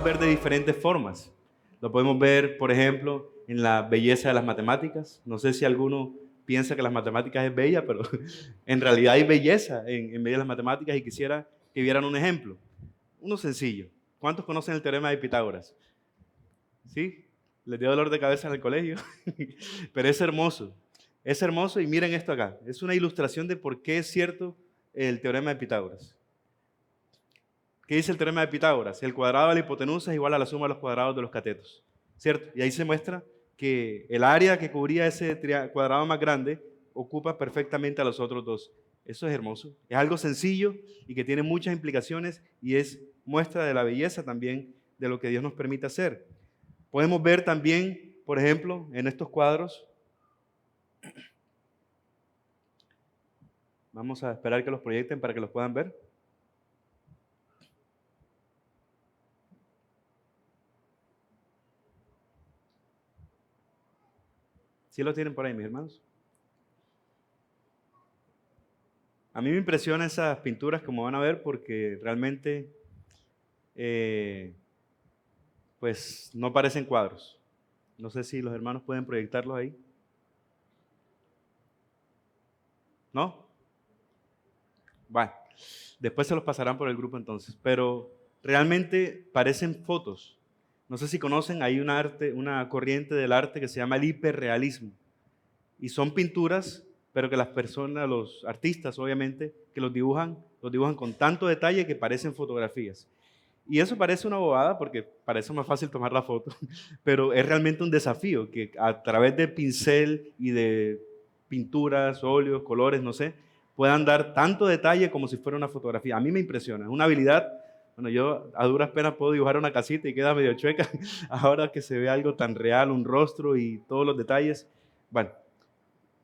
podemos ver de diferentes formas. Lo podemos ver, por ejemplo, en la belleza de las matemáticas. No sé si alguno piensa que las matemáticas es bella, pero en realidad hay belleza en medio de las matemáticas y quisiera que vieran un ejemplo. Uno sencillo. ¿Cuántos conocen el teorema de Pitágoras? ¿Sí? Les dio dolor de cabeza en el colegio, pero es hermoso. Es hermoso y miren esto acá. Es una ilustración de por qué es cierto el teorema de Pitágoras. ¿Qué dice el teorema de Pitágoras? El cuadrado de la hipotenusa es igual a la suma de los cuadrados de los catetos, ¿cierto? Y ahí se muestra que el área que cubría ese cuadrado más grande ocupa perfectamente a los otros dos. Eso es hermoso. Es algo sencillo y que tiene muchas implicaciones y es muestra de la belleza también de lo que Dios nos permite hacer. Podemos ver también, por ejemplo, en estos cuadros, vamos a esperar que los proyecten para que los puedan ver. ¿Sí los tienen por ahí, mis hermanos? A mí me impresionan esas pinturas, como van a ver, porque realmente pues no parecen cuadros. No sé si los hermanos pueden proyectarlos ahí. ¿No? Bueno, después se los pasarán por el grupo entonces. Pero realmente parecen fotos. No sé si conocen, hay una corriente del arte que se llama el hiperrealismo. Y son pinturas, pero que las personas, los artistas obviamente, que los dibujan con tanto detalle que parecen fotografías. Y eso parece una bobada porque parece más fácil tomar la foto, pero es realmente un desafío que a través de pincel y de pinturas, óleos, colores, no sé, puedan dar tanto detalle como si fuera una fotografía. A mí me impresiona, es una habilidad. Bueno, yo a duras penas puedo dibujar una casita y queda medio chueca, ahora que se ve algo tan real, un rostro y todos los detalles. Bueno,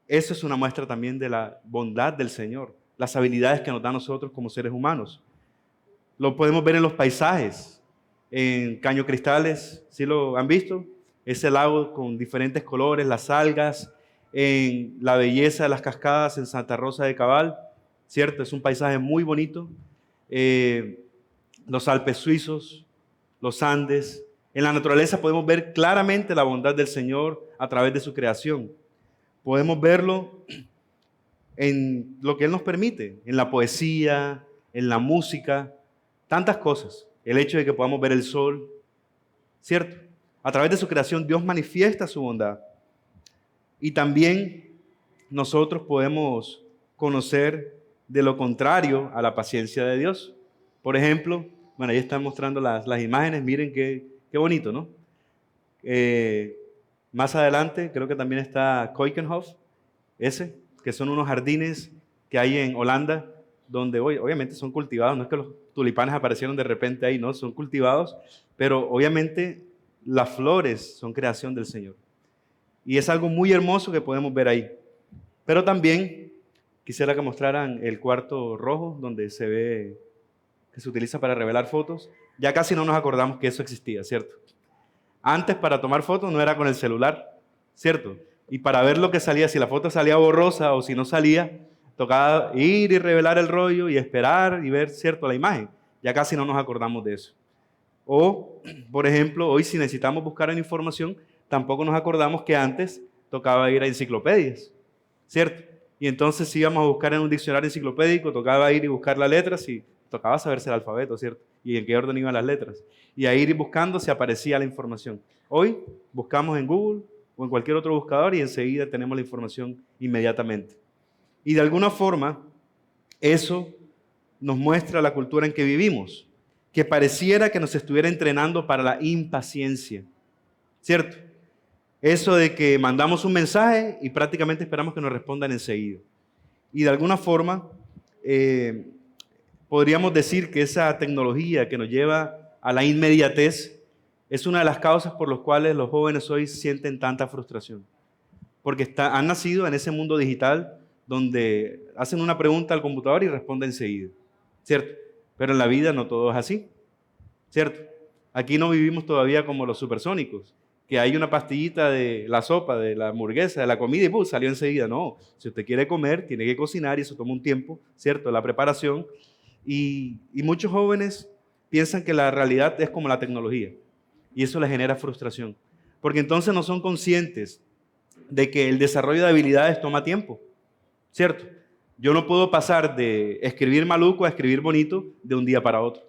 eso es una muestra también de la bondad del Señor, las habilidades que nos da a nosotros como seres humanos. Lo podemos ver en los paisajes, en Caño Cristales, ¿sí lo han visto? Ese lago con diferentes colores, las algas, en la belleza de las cascadas en Santa Rosa de Cabal, ¿cierto? Es un paisaje muy bonito. Los Alpes suizos, los Andes. En la naturaleza podemos ver claramente la bondad del Señor a través de su creación. Podemos verlo en lo que Él nos permite, en la poesía, en la música, tantas cosas. El hecho de que podamos ver el sol, ¿cierto? A través de su creación Dios manifiesta su bondad. Y también nosotros podemos conocer de lo contrario a la paciencia de Dios. Por ejemplo, bueno, ahí están mostrando las imágenes, miren qué bonito, ¿no? Más adelante creo que también está Keukenhof, que son unos jardines que hay en Holanda, donde obviamente son cultivados, no es que los tulipanes aparecieron de repente ahí, no, son cultivados, pero obviamente las flores son creación del Señor. Y es algo muy hermoso que podemos ver ahí. Pero también quisiera que mostraran el cuarto rojo, donde se ve que se utiliza para revelar fotos. Ya casi no nos acordamos que eso existía, ¿cierto? Antes para tomar fotos no era con el celular, ¿cierto? Y para ver lo que salía, si la foto salía borrosa o si no salía, tocaba ir y revelar el rollo y esperar y ver, ¿cierto?, la imagen. Ya casi no nos acordamos de eso. O, por ejemplo, hoy si necesitamos buscar una información, tampoco nos acordamos que antes tocaba ir a enciclopedias, ¿cierto? Y entonces si íbamos a buscar en un diccionario enciclopédico, tocaba ir y buscar las letras y tocaba saberse el alfabeto, ¿cierto? Y en qué orden iban las letras. Y ahí ir buscando si aparecía la información. Hoy buscamos en Google o en cualquier otro buscador y enseguida tenemos la información inmediatamente. Y de alguna forma, eso nos muestra la cultura en que vivimos, que pareciera que nos estuviera entrenando para la impaciencia, ¿cierto? Eso de que mandamos un mensaje y prácticamente esperamos que nos respondan enseguida. Y de alguna forma, podríamos decir que esa tecnología que nos lleva a la inmediatez es una de las causas por las cuales los jóvenes hoy sienten tanta frustración. Porque han nacido en ese mundo digital donde hacen una pregunta al computador y responde enseguida, ¿cierto? Pero en la vida no todo es así, ¿cierto? Aquí no vivimos todavía como los supersónicos, que hay una pastillita de la sopa, de la hamburguesa, de la comida y ¡pum!, salió enseguida. No, si usted quiere comer, tiene que cocinar y eso toma un tiempo, ¿cierto? La preparación. Y muchos jóvenes piensan que la realidad es como la tecnología y eso les genera frustración, porque entonces no son conscientes de que el desarrollo de habilidades toma tiempo, ¿cierto? Yo no puedo pasar de escribir maluco a escribir bonito de un día para otro.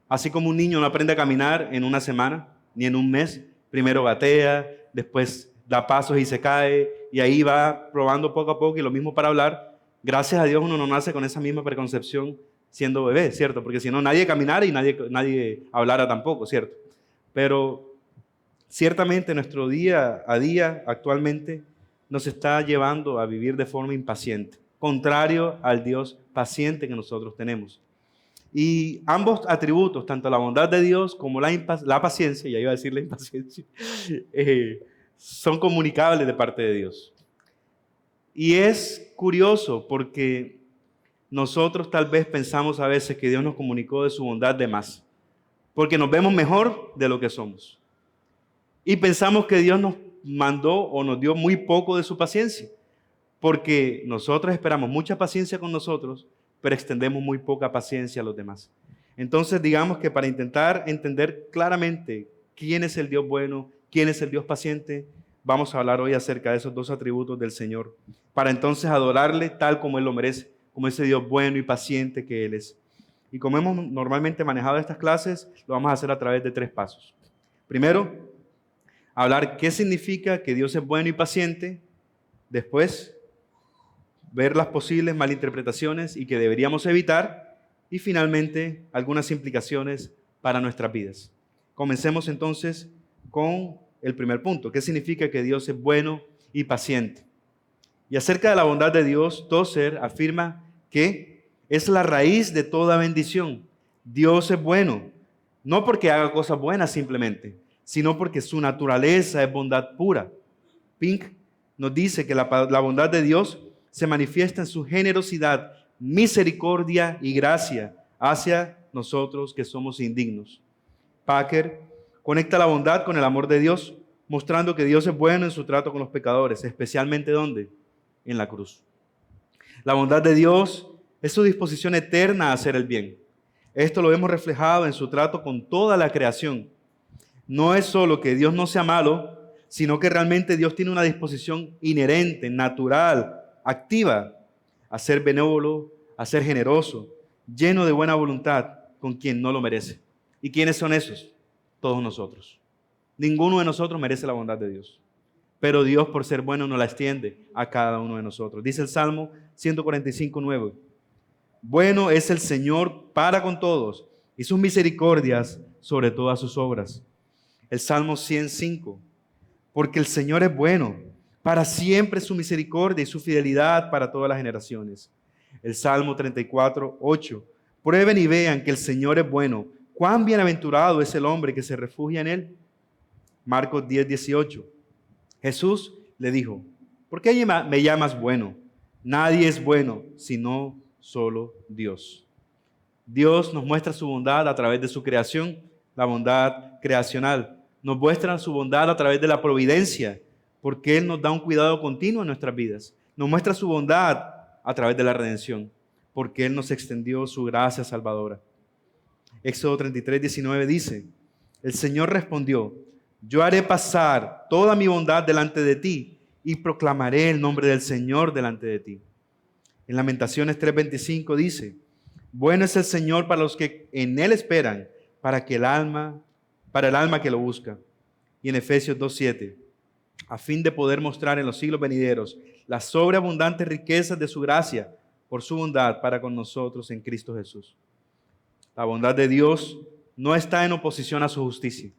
Así como un niño no aprende a caminar en una semana ni en un mes, primero gatea, después da pasos y se cae, y ahí va probando poco a poco, y lo mismo para hablar. Gracias a Dios uno no nace con esa misma preconcepción siendo bebé, ¿cierto? Porque si no, nadie caminara y nadie hablara tampoco, ¿cierto? Pero ciertamente nuestro día a día actualmente nos está llevando a vivir de forma impaciente, contrario al Dios paciente que nosotros tenemos. Y ambos atributos, tanto la bondad de Dios como la paciencia, ya iba a decir la impaciencia, son comunicables de parte de Dios. Y es curioso porque nosotros tal vez pensamos a veces que Dios nos comunicó de su bondad de más, porque nos vemos mejor de lo que somos. Y pensamos que Dios nos mandó o nos dio muy poco de su paciencia, porque nosotros esperamos mucha paciencia con nosotros, pero extendemos muy poca paciencia a los demás. Entonces, digamos que para intentar entender claramente quién es el Dios bueno, quién es el Dios paciente, vamos a hablar hoy acerca de esos dos atributos del Señor, para entonces adorarle tal como Él lo merece, como ese Dios bueno y paciente que Él es. Y como hemos normalmente manejado estas clases, lo vamos a hacer a través de 3 pasos. Primero, hablar qué significa que Dios es bueno y paciente. Después, ver las posibles malinterpretaciones y que deberíamos evitar, y finalmente algunas implicaciones para nuestras vidas. Comencemos entonces con el primer punto, ¿qué significa que Dios es bueno y paciente? Y acerca de la bondad de Dios, Tozer afirma que es la raíz de toda bendición. Dios es bueno, no porque haga cosas buenas simplemente, sino porque su naturaleza es bondad pura. Pink nos dice que la bondad de Dios se manifiesta en su generosidad, misericordia y gracia hacia nosotros que somos indignos. Packer conecta la bondad con el amor de Dios, mostrando que Dios es bueno en su trato con los pecadores, especialmente ¿dónde? En la cruz. La bondad de Dios es su disposición eterna a hacer el bien. Esto lo vemos reflejado en su trato con toda la creación. No es solo que Dios no sea malo, sino que realmente Dios tiene una disposición inherente, natural, activa, a ser benévolo, a ser generoso, lleno de buena voluntad con quien no lo merece. ¿Y quiénes son esos? Todos nosotros. Ninguno de nosotros merece la bondad de Dios, pero Dios, por ser bueno, nos la extiende a cada uno de nosotros. Dice el Salmo 145:9. Bueno es el Señor para con todos y sus misericordias sobre todas sus obras. El Salmo 105. Porque el Señor es bueno, para siempre su misericordia y su fidelidad para todas las generaciones. El Salmo 34:8. Prueben y vean que el Señor es bueno. Cuán bienaventurado es el hombre que se refugia en Él. Marcos 10:18. Jesús le dijo, ¿por qué me llamas bueno? Nadie es bueno sino solo Dios. Dios nos muestra su bondad a través de su creación, la bondad creacional. Nos muestra su bondad a través de la providencia, porque Él nos da un cuidado continuo en nuestras vidas. Nos muestra su bondad a través de la redención, porque Él nos extendió su gracia salvadora. Éxodo 33:19 dice, el Señor respondió, yo haré pasar toda mi bondad delante de ti y proclamaré el nombre del Señor delante de ti. En Lamentaciones 3:25 dice, bueno es el Señor para los que en Él esperan, para el alma que lo busca. Y en Efesios 2:7, a fin de poder mostrar en los siglos venideros las sobreabundantes riquezas de su gracia por su bondad para con nosotros en Cristo Jesús. La bondad de Dios no está en oposición a su justicia.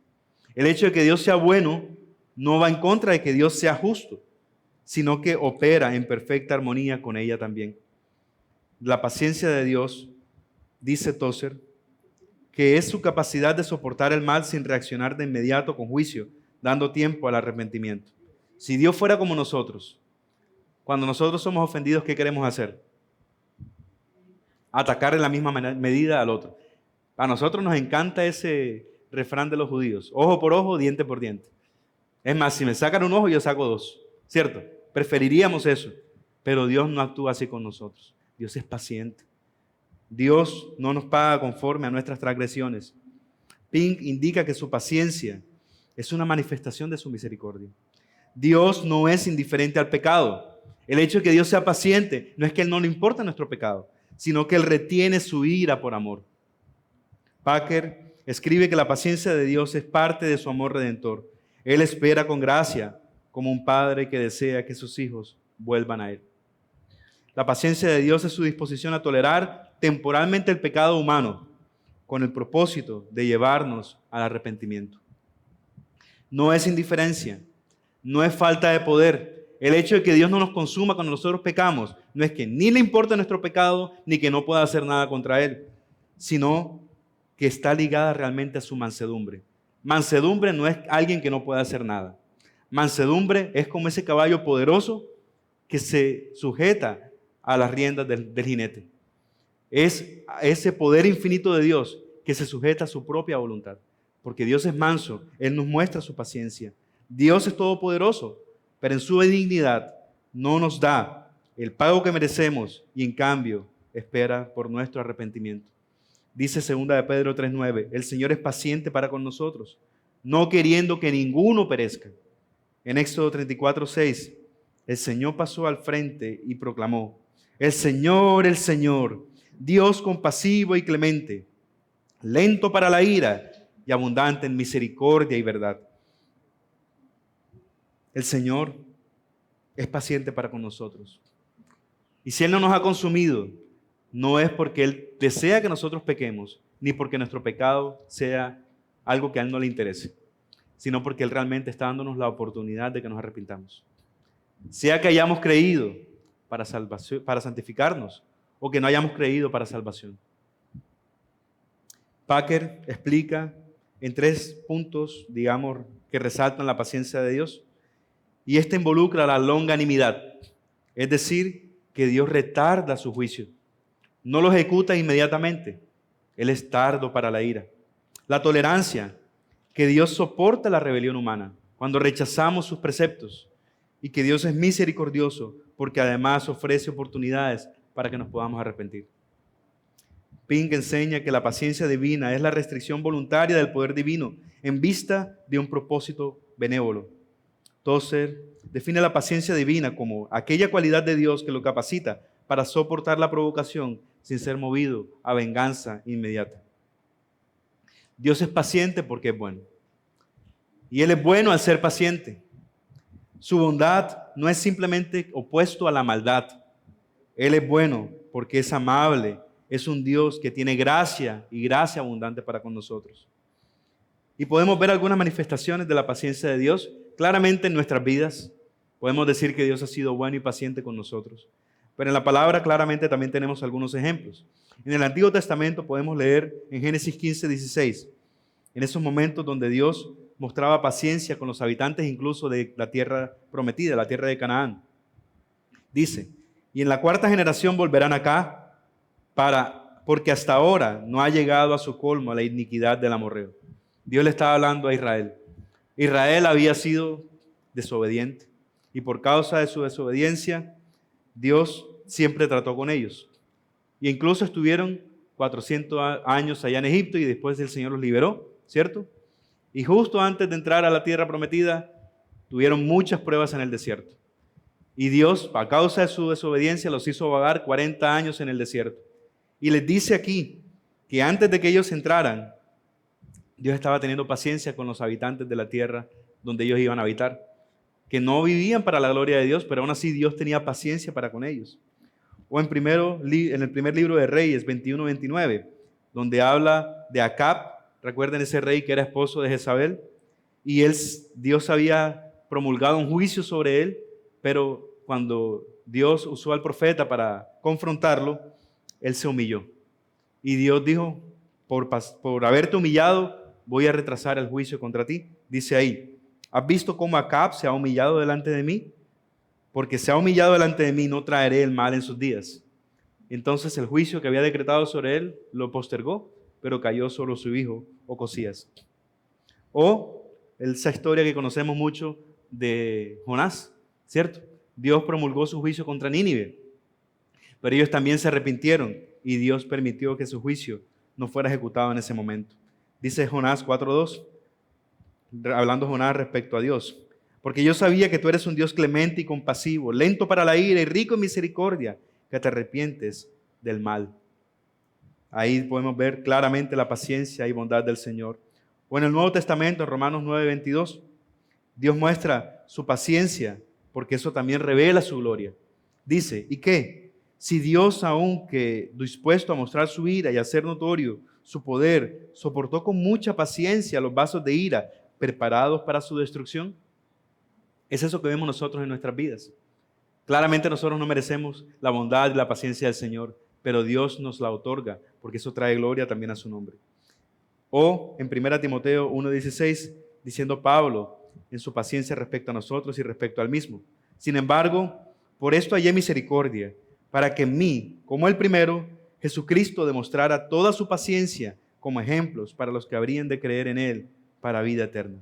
El hecho de que Dios sea bueno no va en contra de que Dios sea justo, sino que opera en perfecta armonía con ella también. La paciencia de Dios, dice Tozer, que es su capacidad de soportar el mal sin reaccionar de inmediato con juicio, dando tiempo al arrepentimiento. Si Dios fuera como nosotros, cuando nosotros somos ofendidos, ¿qué queremos hacer? Atacar en la misma medida al otro. A nosotros nos encanta ese refrán de los judíos, ojo por ojo, diente por diente. Es más, si me sacan un ojo, yo saco 2, ¿cierto? Preferiríamos eso, pero Dios no actúa así con nosotros. Dios es paciente. Dios no nos paga conforme a nuestras transgresiones. Pink indica que su paciencia es una manifestación de su misericordia. Dios no es indiferente al pecado. El hecho de que Dios sea paciente no es que Él no le importa nuestro pecado, sino que Él retiene su ira por amor. Packer escribe que la paciencia de Dios es parte de su amor redentor. Él espera con gracia, como un padre que desea que sus hijos vuelvan a Él. La paciencia de Dios es su disposición a tolerar temporalmente el pecado humano con el propósito de llevarnos al arrepentimiento. No es indiferencia, no es falta de poder. El hecho de que Dios no nos consuma cuando nosotros pecamos no es que ni le importa nuestro pecado ni que no pueda hacer nada contra él, sino que está ligada realmente a su mansedumbre. Mansedumbre no es alguien que no pueda hacer nada. Mansedumbre es como ese caballo poderoso que se sujeta a las riendas del jinete. Es ese poder infinito de Dios que se sujeta a su propia voluntad. Porque Dios es manso, Él nos muestra su paciencia. Dios es todopoderoso, pero en su benignidad no nos da el pago que merecemos y en cambio espera por nuestro arrepentimiento. Dice 2 de Pedro 3:9, el Señor es paciente para con nosotros, no queriendo que ninguno perezca. En Éxodo 34:6, el Señor pasó al frente y proclamó, el Señor, Dios compasivo y clemente, lento para la ira y abundante en misericordia y verdad. El Señor es paciente para con nosotros. Y si Él no nos ha consumido, no es porque Él desea que nosotros pequemos, ni porque nuestro pecado sea algo que a Él no le interese, sino porque Él realmente está dándonos la oportunidad de que nos arrepintamos. Sea que hayamos creído para salvación, para santificarnos, o que no hayamos creído para salvación. Packer explica en 3 puntos, digamos, que resaltan la paciencia de Dios. Y esta involucra la longanimidad, es decir, que Dios retarda su juicio. No lo ejecuta inmediatamente. Él es tardo para la ira. La tolerancia, que Dios soporta la rebelión humana cuando rechazamos sus preceptos. Y que Dios es misericordioso porque además ofrece oportunidades para que nos podamos arrepentir. Pink enseña que la paciencia divina es la restricción voluntaria del poder divino en vista de un propósito benévolo. Tozer define la paciencia divina como aquella cualidad de Dios que lo capacita para soportar la provocación sin ser movido a venganza inmediata. Dios es paciente porque es bueno. Y Él es bueno al ser paciente. Su bondad no es simplemente opuesto a la maldad. Él es bueno porque es amable. Es un Dios que tiene gracia y gracia abundante para con nosotros. Y podemos ver algunas manifestaciones de la paciencia de Dios claramente en nuestras vidas. Podemos decir que Dios ha sido bueno y paciente con nosotros. Pero en la palabra claramente también tenemos algunos ejemplos. En el Antiguo Testamento podemos leer en Génesis 15:16, en esos momentos donde Dios mostraba paciencia con los habitantes incluso de la tierra prometida, la tierra de Canaán. Dice, y en la 4ª generación volverán acá, porque hasta ahora no ha llegado a su colmo la iniquidad del amorreo. Dios le estaba hablando a Israel. Israel había sido desobediente y por causa de su desobediencia, Dios siempre trató con ellos. Y incluso estuvieron 400 años allá en Egipto y después el Señor los liberó, ¿cierto? Y justo antes de entrar a la tierra prometida, tuvieron muchas pruebas en el desierto. Y Dios, a causa de su desobediencia, los hizo vagar 40 años en el desierto. Y les dice aquí que antes de que ellos entraran, Dios estaba teniendo paciencia con los habitantes de la tierra donde ellos iban a habitar, que no vivían para la gloria de Dios, pero aún así Dios tenía paciencia para con ellos. O en el primer libro de Reyes, 21-29, donde habla de Acab, recuerden ese rey que era esposo de Jezabel, y Dios había promulgado un juicio sobre él, pero cuando Dios usó al profeta para confrontarlo, él se humilló. Y Dios dijo, por haberte humillado, voy a retrasar el juicio contra ti. Dice ahí, ¿has visto cómo Acab se ha humillado delante de mí? Porque se ha humillado delante de mí, no traeré el mal en sus días. Entonces el juicio que había decretado sobre él lo postergó, pero cayó sobre su hijo Ocosías. O esa historia que conocemos mucho de Jonás, ¿cierto? Dios promulgó su juicio contra Nínive, pero ellos también se arrepintieron y Dios permitió que su juicio no fuera ejecutado en ese momento. Dice Jonás 4:2, hablando Jonás respecto a Dios. Porque yo sabía que tú eres un Dios clemente y compasivo, lento para la ira y rico en misericordia, que te arrepientes del mal. Ahí podemos ver claramente la paciencia y bondad del Señor. O en el Nuevo Testamento, en Romanos 9:22, Dios muestra su paciencia, porque eso también revela su gloria. Dice, ¿y qué? Si Dios, aunque dispuesto a mostrar su ira y a hacer notorio su poder, soportó con mucha paciencia los vasos de ira preparados para su destrucción. Es eso que vemos nosotros en nuestras vidas. Claramente nosotros no merecemos la bondad y la paciencia del Señor, pero Dios nos la otorga, porque eso trae gloria también a su nombre. O en 1 Timoteo 1:16, diciendo Pablo en su paciencia respecto a nosotros y respecto al mismo. Sin embargo, por esto hallé misericordia, para que en mí, como el primero, Jesucristo demostrara toda su paciencia como ejemplos para los que habrían de creer en Él para vida eterna.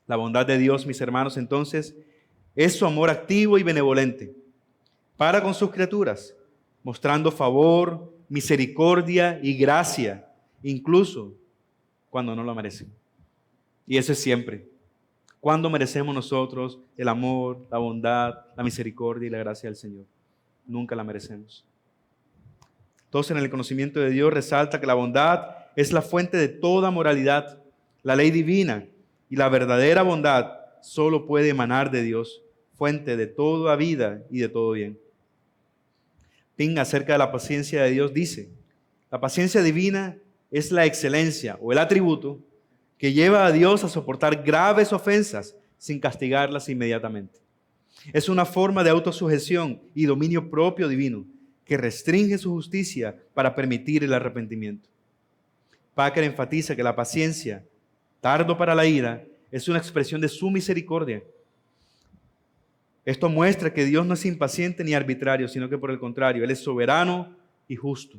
La bondad de Dios, mis hermanos, entonces, es su amor activo y benevolente para con sus criaturas, mostrando favor, misericordia y gracia, incluso cuando no lo merecen. Y eso es siempre. ¿Cuándo merecemos nosotros el amor, la bondad, la misericordia y la gracia del Señor? Nunca la merecemos. Entonces, en el conocimiento de Dios resalta que la bondad es la fuente de toda moralidad. La ley divina y la verdadera bondad solo puede emanar de Dios, fuente de toda vida y de todo bien. Ping, acerca de la paciencia de Dios, dice, la paciencia divina es la excelencia o el atributo que lleva a Dios a soportar graves ofensas sin castigarlas inmediatamente. Es una forma de autosujeción y dominio propio divino que restringe su justicia para permitir el arrepentimiento. Packer enfatiza que la paciencia, tardo para la ira, es una expresión de su misericordia. Esto muestra que Dios no es impaciente ni arbitrario, sino que por el contrario, Él es soberano y justo.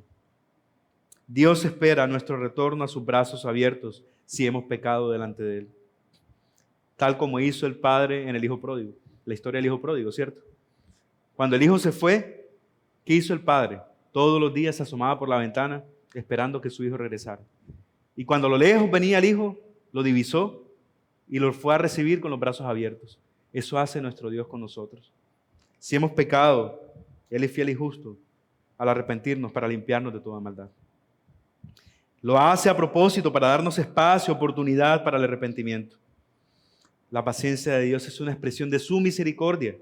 Dios espera nuestro retorno a sus brazos abiertos si hemos pecado delante de Él. Tal como hizo el Padre en el Hijo Pródigo. La historia del Hijo Pródigo, ¿cierto? Cuando el Hijo se fue, ¿qué hizo el Padre? Todos los días se asomaba por la ventana esperando que su Hijo regresara. Y cuando a lo lejos venía el Hijo, lo divisó y lo fue a recibir con los brazos abiertos. Eso hace nuestro Dios con nosotros. Si hemos pecado, Él es fiel y justo al arrepentirnos para limpiarnos de toda maldad. Lo hace a propósito para darnos espacio, oportunidad para el arrepentimiento. La paciencia de Dios es una expresión de su misericordia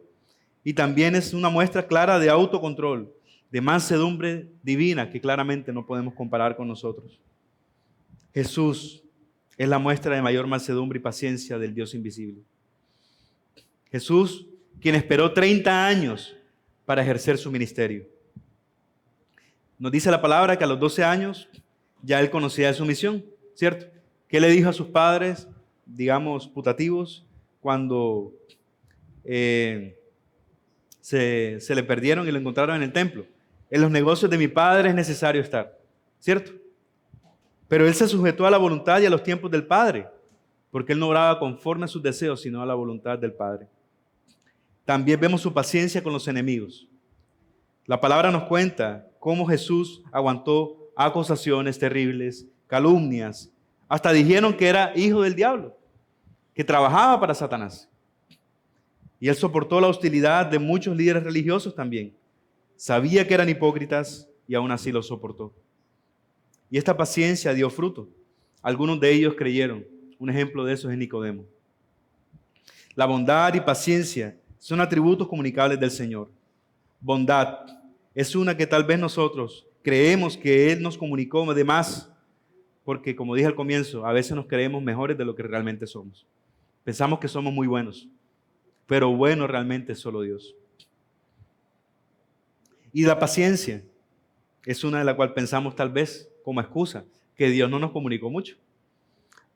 y también es una muestra clara de autocontrol, de mansedumbre divina que claramente no podemos comparar con nosotros. Jesús es la muestra de mayor mansedumbre y paciencia del Dios invisible. Jesús, quien esperó 30 años para ejercer su ministerio. Nos dice la palabra que a los 12 años ya él conocía de su misión, ¿cierto? ¿Qué le dijo a sus padres, digamos, putativos, cuando se le perdieron y lo encontraron en el templo? En los negocios de mi padre es necesario estar, ¿cierto? Pero él se sujetó a la voluntad y a los tiempos del Padre, porque él no obraba conforme a sus deseos, sino a la voluntad del Padre. También vemos su paciencia con los enemigos. La palabra nos cuenta cómo Jesús aguantó acusaciones terribles, calumnias, hasta dijeron que era hijo del diablo, que trabajaba para Satanás. Y él soportó la hostilidad de muchos líderes religiosos también. Sabía que eran hipócritas y aún así lo soportó. Y esta paciencia dio fruto. Algunos de ellos creyeron. Un ejemplo de eso es Nicodemo. La bondad y paciencia son atributos comunicables del Señor. Bondad es una que tal vez nosotros creemos que Él nos comunicó de más, porque como dije al comienzo, a veces nos creemos mejores de lo que realmente somos. Pensamos que somos muy buenos, pero bueno realmente es solo Dios. Y la paciencia es una de la cual pensamos tal vez como excusa, que Dios no nos comunicó mucho.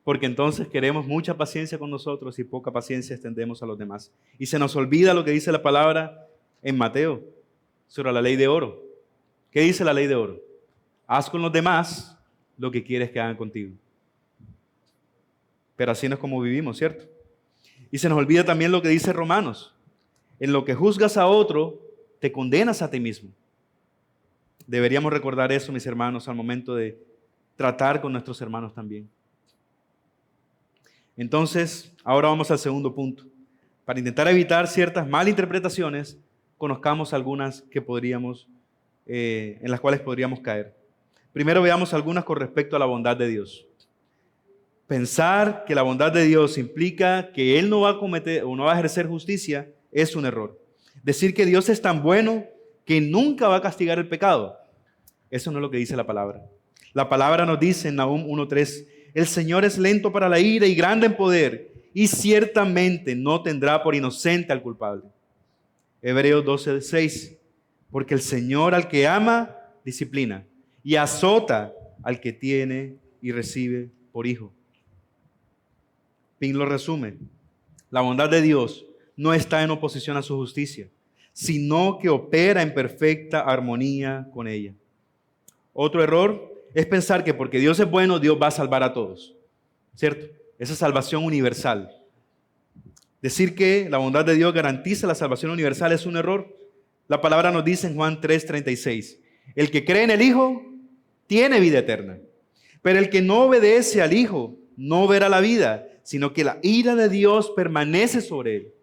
Porque entonces queremos mucha paciencia con nosotros y poca paciencia extendemos a los demás. Y se nos olvida lo que dice la palabra en Mateo sobre la ley de oro. ¿Qué dice la ley de oro? Haz con los demás lo que quieres que hagan contigo. Pero así no es como vivimos, ¿cierto? Y se nos olvida también lo que dice Romanos. En lo que juzgas a otro, te condenas a ti mismo. Deberíamos recordar eso, mis hermanos, al momento de tratar con nuestros hermanos también. Entonces, ahora vamos al segundo punto. Para intentar evitar ciertas malinterpretaciones, conozcamos algunas que en las cuales podríamos caer. Primero veamos algunas con respecto a la bondad de Dios. Pensar que la bondad de Dios implica que Él no va a cometer o no va a ejercer justicia es un error. Decir que Dios es tan bueno que nunca va a castigar el pecado, eso no es lo que dice la palabra. La palabra nos dice en Nahum 1:3, el Señor es lento para la ira y grande en poder, y ciertamente no tendrá por inocente al culpable. Hebreos 12:6, porque el Señor al que ama, disciplina, y azota al que tiene y recibe por hijo. Pin lo resume. La bondad de Dios no está en oposición a su justicia, sino que opera en perfecta armonía con ella. Otro error es pensar que porque Dios es bueno, Dios va a salvar a todos, ¿cierto? Esa salvación universal. Decir que la bondad de Dios garantiza la salvación universal es un error. La palabra nos dice en Juan 3:36, el que cree en el Hijo tiene vida eterna, pero el que no obedece al Hijo no verá la vida, sino que la ira de Dios permanece sobre él.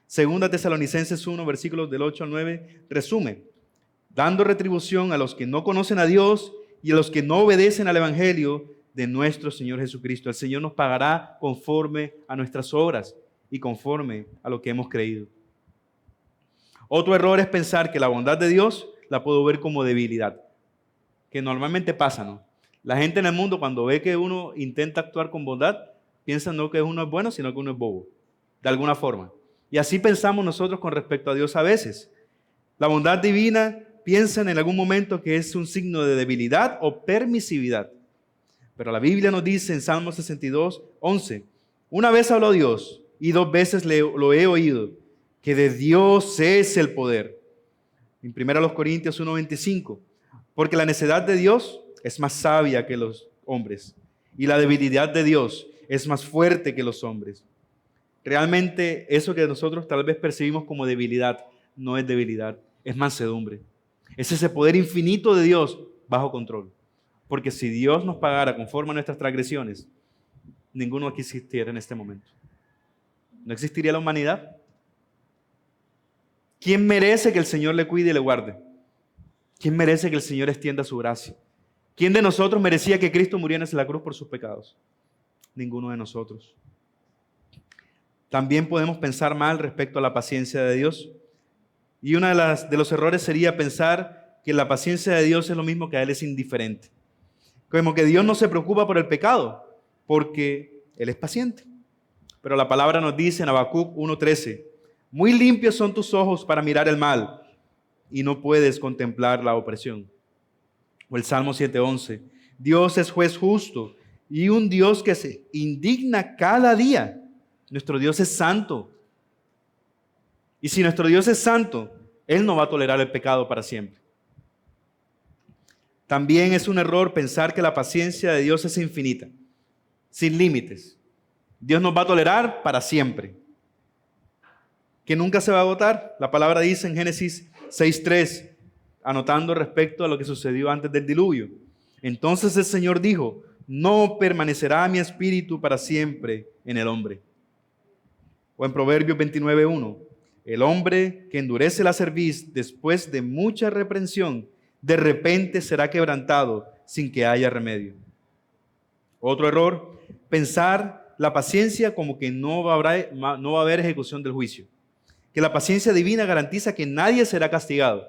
Segunda Tesalonicenses 1, versículos del 8 al 9, resume, dando retribución a los que no conocen a Dios y a los que no obedecen al Evangelio de nuestro Señor Jesucristo. El Señor nos pagará conforme a nuestras obras y conforme a lo que hemos creído. Otro error es pensar que la bondad de Dios la puedo ver como debilidad, que normalmente pasa, ¿no? La gente en el mundo cuando ve que uno intenta actuar con bondad, piensa no que uno es bueno, sino que uno es bobo, de alguna forma. Y así pensamos nosotros con respecto a Dios a veces. La bondad divina piensan en algún momento que es un signo de debilidad o permisividad. Pero la Biblia nos dice en Salmo 62:11, una vez habló Dios y 2 veces lo he oído, que de Dios es el poder. En 1 Corintios 1:25, porque la necedad de Dios es más sabia que los hombres y la debilidad de Dios es más fuerte que los hombres. Realmente eso que nosotros tal vez percibimos como debilidad no es debilidad, es mansedumbre. Es ese poder infinito de Dios bajo control. Porque si Dios nos pagara conforme a nuestras transgresiones, ninguno aquí existiera en este momento. ¿No existiría la humanidad? ¿Quién merece que el Señor le cuide y le guarde? ¿Quién merece que el Señor extienda su gracia? ¿Quién de nosotros merecía que Cristo muriera en la cruz por sus pecados? Ninguno de nosotros. También podemos pensar mal respecto a la paciencia de Dios. Y uno de los errores sería pensar que la paciencia de Dios es lo mismo que a Él es indiferente. Como que Dios no se preocupa por el pecado, porque Él es paciente. Pero la palabra nos dice en Habacuc 1:13, muy limpios son tus ojos para mirar el mal, y no puedes contemplar la opresión. O el Salmo 7:11, Dios es juez justo y un Dios que se indigna cada día. Nuestro Dios es santo. Y si nuestro Dios es santo, Él no va a tolerar el pecado para siempre. También es un error pensar que la paciencia de Dios es infinita, sin límites. Dios nos va a tolerar para siempre, que nunca se va a agotar. La palabra dice en Génesis 6:3, anotando respecto a lo que sucedió antes del diluvio. Entonces el Señor dijo, no permanecerá mi espíritu para siempre en el hombre. O en Proverbios 29:1, el hombre que endurece la cerviz después de mucha reprensión, de repente será quebrantado sin que haya remedio. Otro error, pensar la paciencia como que no va a haber ejecución del juicio. Que la paciencia divina garantiza que nadie será castigado.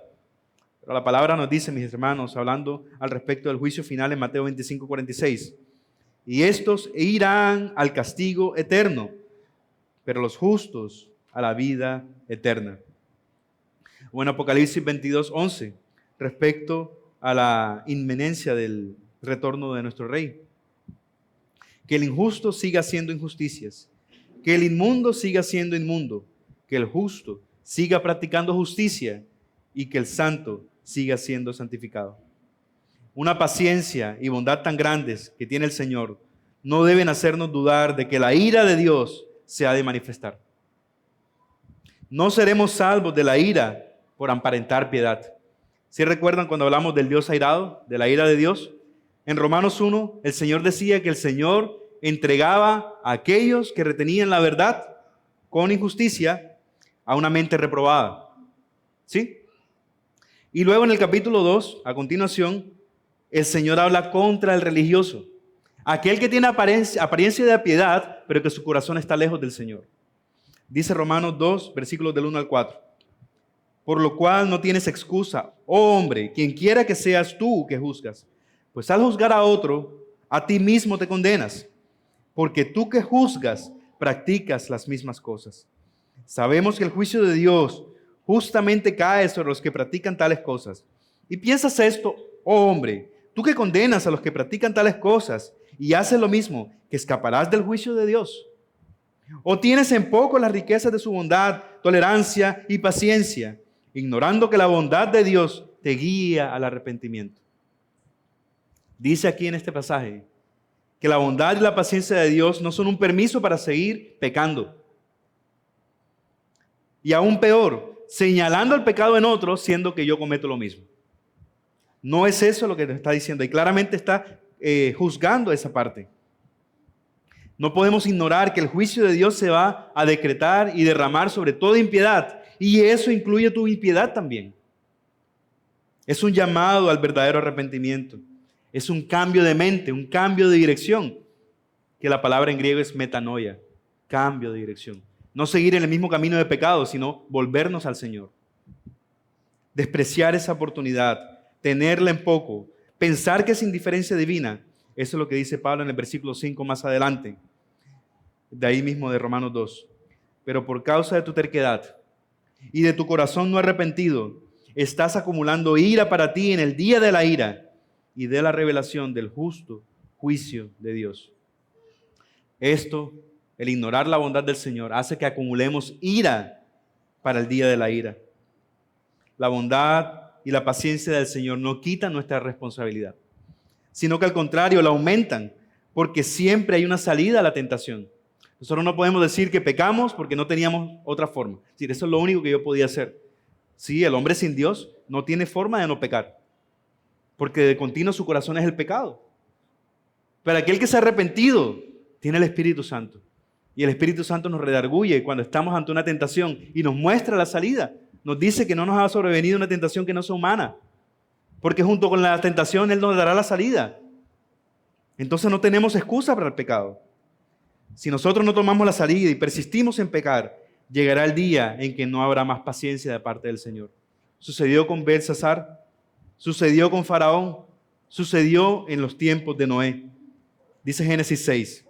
Pero la palabra nos dice, mis hermanos, hablando al respecto del juicio final en Mateo 25:46, y estos irán al castigo eterno, pero los justos a la vida eterna. O en Apocalipsis 22:11, respecto a la inminencia del retorno de nuestro Rey. Que el injusto siga haciendo injusticias, que el inmundo siga siendo inmundo, que el justo siga practicando justicia y que el santo siga siendo santificado. Una paciencia y bondad tan grandes que tiene el Señor no deben hacernos dudar de que la ira de Dios se ha de manifestar. No seremos salvos de la ira por aparentar piedad. ¿Sí recuerdan cuando hablamos del Dios airado, de la ira de Dios? En Romanos 1, el Señor decía que el Señor entregaba a aquellos que retenían la verdad con injusticia a una mente reprobada. ¿Sí? Y luego en el capítulo 2, a continuación, el Señor habla contra el religioso, aquel que tiene apariencia de piedad, pero que su corazón está lejos del Señor. Dice Romanos 2, versículos del 1 al 4. Por lo cual no tienes excusa, oh hombre, quien quiera que seas tú que juzgas, pues al juzgar a otro, a ti mismo te condenas, porque tú que juzgas, practicas las mismas cosas. Sabemos que el juicio de Dios justamente cae sobre los que practican tales cosas. Y piensas esto, oh hombre, tú que condenas a los que practican tales cosas y haces lo mismo, que escaparás del juicio de Dios. ¿O tienes en poco las riquezas de su bondad, tolerancia y paciencia, ignorando que la bondad de Dios te guía al arrepentimiento? Dice aquí en este pasaje que la bondad y la paciencia de Dios no son un permiso para seguir pecando. Y aún peor, señalando el pecado en otros, siendo que yo cometo lo mismo. No es eso lo que te está diciendo, y claramente está juzgando esa parte. No podemos ignorar que el juicio de Dios se va a decretar y derramar sobre toda impiedad, y eso incluye tu impiedad también. Es un llamado al verdadero arrepentimiento. Es un cambio de mente, un cambio de dirección, que la palabra en griego es metanoia, cambio de dirección. No seguir en el mismo camino de pecado, sino volvernos al Señor. Despreciar esa oportunidad, tenerla en poco, pensar que es indiferencia divina. Eso es lo que dice Pablo en el versículo 5 más adelante, de ahí mismo de Romanos 2. Pero por causa de tu terquedad y de tu corazón no arrepentido, estás acumulando ira para ti en el día de la ira y de la revelación del justo juicio de Dios. Esto, el ignorar la bondad del Señor, hace que acumulemos ira para el día de la ira. La bondad y la paciencia del Señor no quitan nuestra responsabilidad, sino que al contrario la aumentan, porque siempre hay una salida a la tentación. Nosotros no podemos decir que pecamos porque no teníamos otra forma. Es decir, eso es lo único que yo podía hacer. Sí, el hombre sin Dios no tiene forma de no pecar, porque de continuo su corazón es el pecado. Pero aquel que se ha arrepentido tiene el Espíritu Santo. Y el Espíritu Santo nos redarguye cuando estamos ante una tentación y nos muestra la salida. Nos dice que no nos ha sobrevenido una tentación que no sea humana, porque junto con la tentación Él nos dará la salida. Entonces no tenemos excusa para el pecado. Si nosotros no tomamos la salida y persistimos en pecar, llegará el día en que no habrá más paciencia de parte del Señor. Sucedió con Belsasar, sucedió con Faraón, sucedió en los tiempos de Noé. Dice Génesis 6.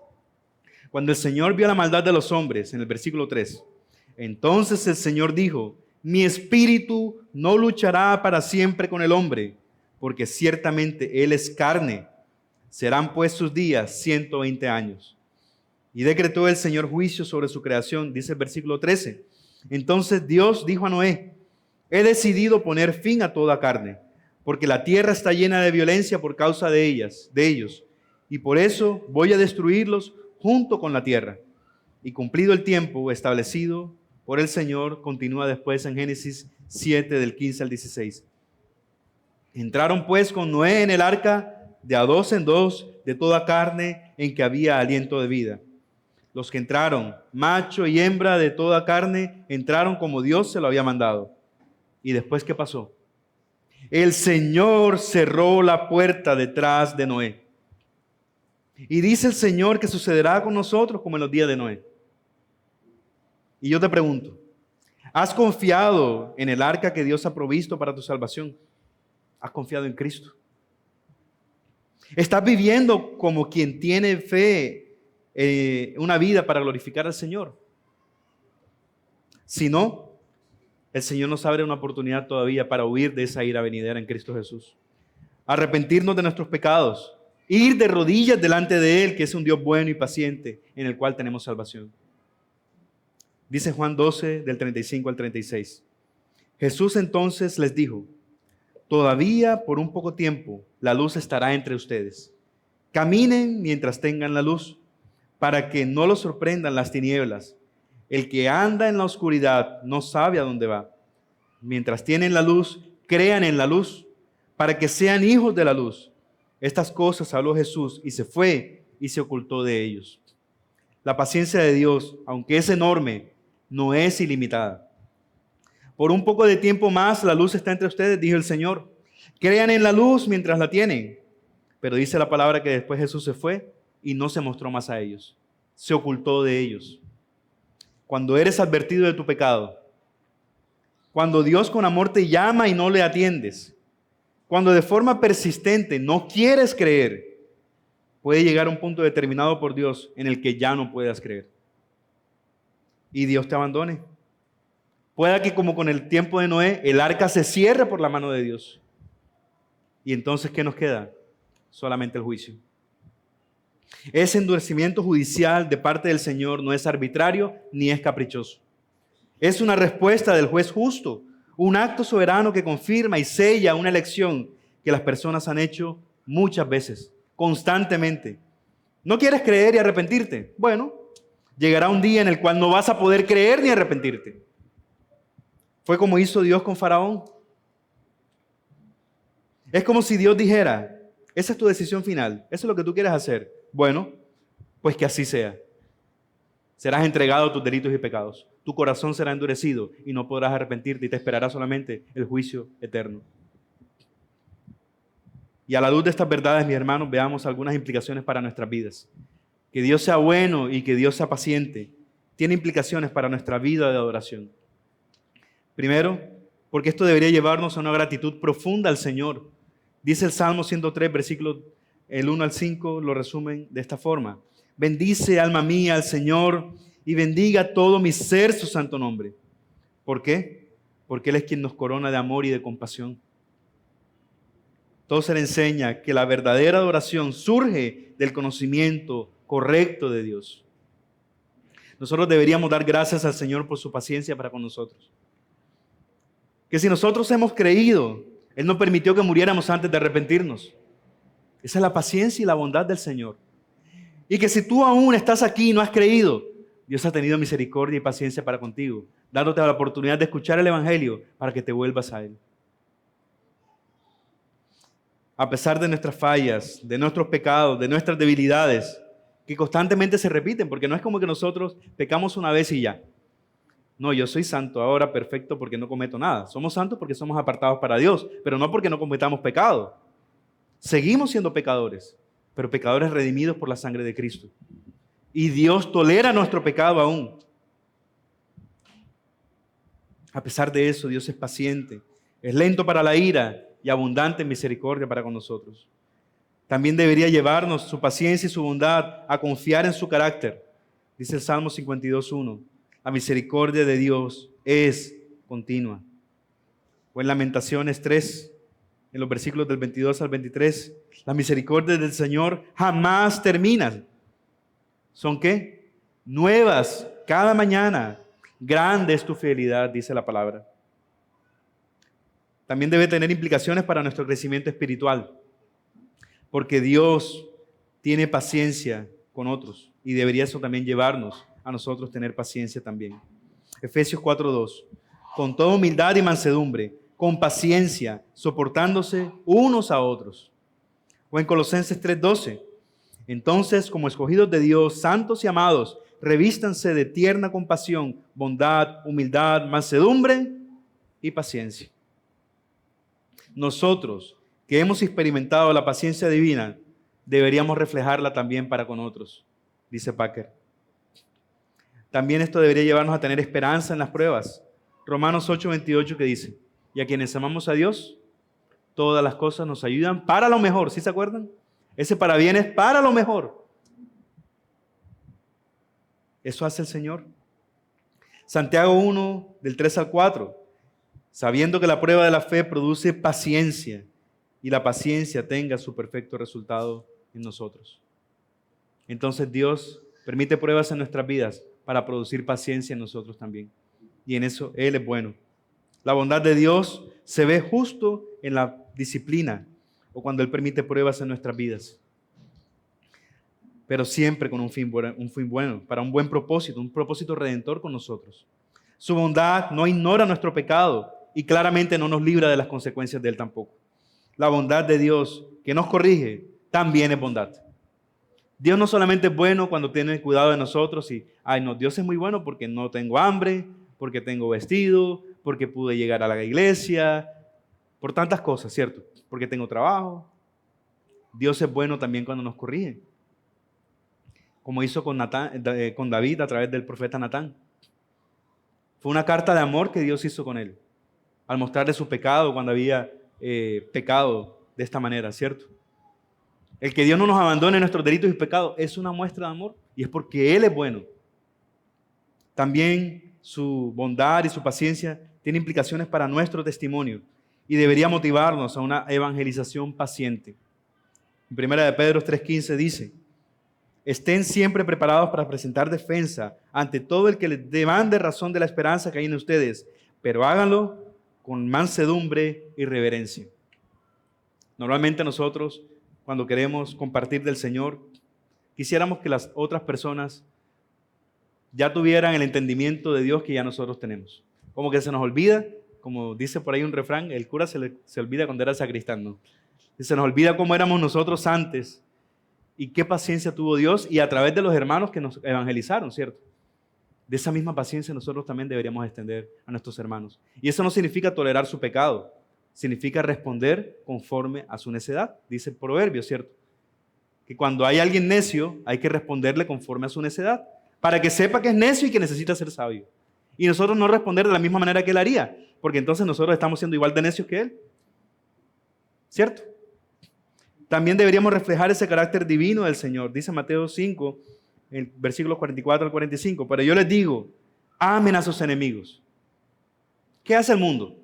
Cuando el Señor vio la maldad de los hombres, en el versículo 3, entonces el Señor dijo: mi espíritu no luchará para siempre con el hombre, porque ciertamente él es carne. Serán pues sus días 120 años. Y decretó el Señor juicio sobre su creación, dice el versículo 13. Entonces Dios dijo a Noé: he decidido poner fin a toda carne, porque la tierra está llena de violencia por causa de ellos, y por eso voy a destruirlos junto con la tierra. Y cumplido el tiempo establecido por el Señor, continúa después en Génesis 7, del 15 al 16. Entraron pues con Noé en el arca de a dos en dos de toda carne en que había aliento de vida. Los que entraron, macho y hembra de toda carne, entraron como Dios se lo había mandado. ¿Y después qué pasó? El Señor cerró la puerta detrás de Noé. Y dice el Señor que sucederá con nosotros como en los días de Noé. Y yo te pregunto, ¿has confiado en el arca que Dios ha provisto para tu salvación? ¿Has confiado en Cristo? ¿Estás viviendo como quien tiene fe, una vida para glorificar al Señor? Si no, el Señor nos abre una oportunidad todavía para huir de esa ira venidera en Cristo Jesús. Arrepentirnos de nuestros pecados, ir de rodillas delante de Él, que es un Dios bueno y paciente, en el cual tenemos salvación. Dice Juan 12, del 35 al 36. Jesús entonces les dijo: todavía por un poco tiempo la luz estará entre ustedes. Caminen mientras tengan la luz, para que no los sorprendan las tinieblas. El que anda en la oscuridad no sabe a dónde va. Mientras tienen la luz, crean en la luz, para que sean hijos de la luz. Estas cosas habló Jesús y se fue y se ocultó de ellos. La paciencia de Dios, aunque es enorme, no es ilimitada. Por un poco de tiempo más la luz está entre ustedes, dijo el Señor. Crean en la luz mientras la tienen. Pero dice la palabra que después Jesús se fue y no se mostró más a ellos. Se ocultó de ellos. Cuando eres advertido de tu pecado, cuando Dios con amor te llama y no le atiendes, cuando de forma persistente no quieres creer, puede llegar a un punto determinado por Dios en el que ya no puedas creer. Y Dios te abandone. Pueda que como con el tiempo de Noé, el arca se cierre por la mano de Dios. Y entonces, ¿qué nos queda? Solamente el juicio. Ese endurecimiento judicial de parte del Señor no es arbitrario ni es caprichoso. Es una respuesta del juez justo, un acto soberano que confirma y sella una elección que las personas han hecho muchas veces, constantemente. ¿No quieres creer y arrepentirte? Bueno, llegará un día en el cual no vas a poder creer ni arrepentirte. Fue como hizo Dios con Faraón. Es como si Dios dijera, esa es tu decisión final, eso es lo que tú quieres hacer. Bueno, pues que así sea. Serás entregado a tus delitos y pecados. Tu corazón será endurecido y no podrás arrepentirte y te esperará solamente el juicio eterno. Y a la luz de estas verdades, mis hermanos, veamos algunas implicaciones para nuestras vidas. Que Dios sea bueno y que Dios sea paciente tiene implicaciones para nuestra vida de adoración. Primero, porque esto debería llevarnos a una gratitud profunda al Señor. Dice el Salmo 103, versículos el 1 al 5, lo resumen de esta forma. Bendice, alma mía, al Señor, y bendiga todo mi ser su santo nombre. ¿Por qué? Porque Él es quien nos corona de amor y de compasión. Todo se le enseña que la verdadera adoración surge del conocimiento correcto de Dios. Nosotros deberíamos dar gracias al Señor por su paciencia para con nosotros. Que si nosotros hemos creído, Él no permitió que muriéramos antes de arrepentirnos. Esa es la paciencia y la bondad del Señor. Y que si tú aún estás aquí y no has creído, Dios ha tenido misericordia y paciencia para contigo, dándote la oportunidad de escuchar el Evangelio para que te vuelvas a Él. A pesar de nuestras fallas, de nuestros pecados, de nuestras debilidades, que constantemente se repiten, porque no es como que nosotros pecamos una vez y ya. No, yo soy santo ahora, perfecto, porque no cometo nada. Somos santos porque somos apartados para Dios, pero no porque no cometamos pecado. Seguimos siendo pecadores, pero pecadores redimidos por la sangre de Cristo. Y Dios tolera nuestro pecado aún. A pesar de eso, Dios es paciente, es lento para la ira y abundante en misericordia para con nosotros. También debería llevarnos su paciencia y su bondad a confiar en su carácter. Dice el Salmo 52:1. La misericordia de Dios es continua. O en Lamentaciones 3, en los versículos del 22 al 23, las misericordias del Señor jamás terminan. ¿Son qué? Nuevas cada mañana. Grande es tu fidelidad, dice la palabra. También debe tener implicaciones para nuestro crecimiento espiritual, porque Dios tiene paciencia con otros y debería eso también llevarnos a nosotros tener paciencia también. Efesios 4:2. Con toda humildad y mansedumbre, con paciencia, soportándose unos a otros. O en Colosenses 3:12. Entonces, como escogidos de Dios, santos y amados, revístanse de tierna compasión, bondad, humildad, mansedumbre y paciencia. Nosotros, que hemos experimentado la paciencia divina, deberíamos reflejarla también para con otros, dice Packer. También esto debería llevarnos a tener esperanza en las pruebas. Romanos 8:28 que dice, y a quienes amamos a Dios, todas las cosas nos ayudan para lo mejor. ¿Sí se acuerdan? Ese para bien es para lo mejor. Eso hace el Señor. Santiago 1, del 3 al 4. Sabiendo que la prueba de la fe produce paciencia y la paciencia tenga su perfecto resultado en nosotros. Entonces Dios permite pruebas en nuestras vidas para producir paciencia en nosotros también. Y en eso Él es bueno. La bondad de Dios se ve justo en la disciplina o cuando Él permite pruebas en nuestras vidas. Pero siempre con un fin bueno, para un buen propósito, un propósito redentor con nosotros. Su bondad no ignora nuestro pecado y claramente no nos libra de las consecuencias de él tampoco. La bondad de Dios que nos corrige también es bondad. Dios no solamente es bueno cuando tiene cuidado de nosotros y, ay no, Dios es muy bueno porque no tengo hambre, porque tengo vestido, porque pude llegar a la iglesia, por tantas cosas, ¿cierto? Porque tengo trabajo. Dios es bueno también cuando nos corrige, como hizo con David a través del profeta Natán. Fue una carta de amor que Dios hizo con él, al mostrarle su pecado cuando había pecado de esta manera, ¿cierto? El que Dios no nos abandone en nuestros delitos y pecados es una muestra de amor y es porque Él es bueno. También su bondad y su paciencia tiene implicaciones para nuestro testimonio y debería motivarnos a una evangelización paciente. En 1 de Pedro 3:15 dice: estén siempre preparados para presentar defensa ante todo el que les demande razón de la esperanza que hay en ustedes, pero háganlo con mansedumbre y reverencia. Normalmente nosotros, cuando queremos compartir del Señor, quisiéramos que las otras personas ya tuvieran el entendimiento de Dios que ya nosotros tenemos. Como que se nos olvida, como dice por ahí un refrán, el cura se olvida cuando era sacristán, ¿no? Se nos olvida cómo éramos nosotros antes y qué paciencia tuvo Dios y a través de los hermanos que nos evangelizaron, ¿cierto? De esa misma paciencia nosotros también deberíamos extender a nuestros hermanos. Y eso no significa tolerar su pecado, significa responder conforme a su necedad, dice el proverbio, ¿cierto? Que cuando hay alguien necio, hay que responderle conforme a su necedad, para que sepa que es necio y que necesita ser sabio. Y nosotros no responder de la misma manera que él haría, porque entonces nosotros estamos siendo igual de necios que él, ¿cierto? También deberíamos reflejar ese carácter divino del Señor. Dice Mateo 5, en versículos 44 al 45, pero yo les digo, amen a sus enemigos. ¿Qué hace el mundo?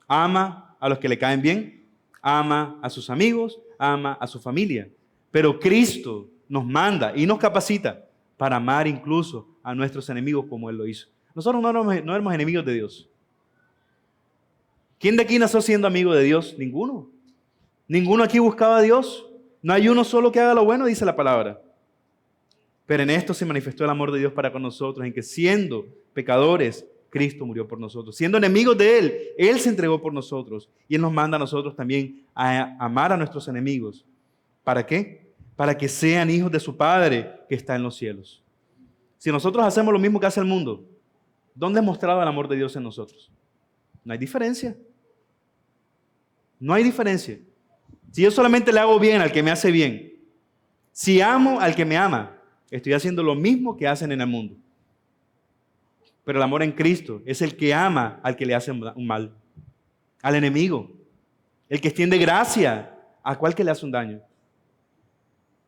Ama a los que le caen bien, ama a sus amigos, ama a su familia. Pero Cristo nos manda y nos capacita para amar incluso a nuestros enemigos como Él lo hizo. Nosotros no éramos enemigos de Dios. ¿Quién de aquí nació siendo amigo de Dios? Ninguno. Ninguno aquí buscaba a Dios. No hay uno solo que haga lo bueno, dice la palabra. Pero en esto se manifestó el amor de Dios para con nosotros, en que siendo pecadores, Cristo murió por nosotros. Siendo enemigos de Él, Él se entregó por nosotros. Y Él nos manda a nosotros también a amar a nuestros enemigos. ¿Para qué? Para que sean hijos de su Padre que está en los cielos. Si nosotros hacemos lo mismo que hace el mundo, ¿dónde es mostrado el amor de Dios en nosotros? No hay diferencia. No hay diferencia. Si yo solamente le hago bien al que me hace bien, si amo al que me ama, estoy haciendo lo mismo que hacen en el mundo. Pero el amor en Cristo es el que ama al que le hace un mal, al enemigo, el que extiende gracia a cual que le hace un daño.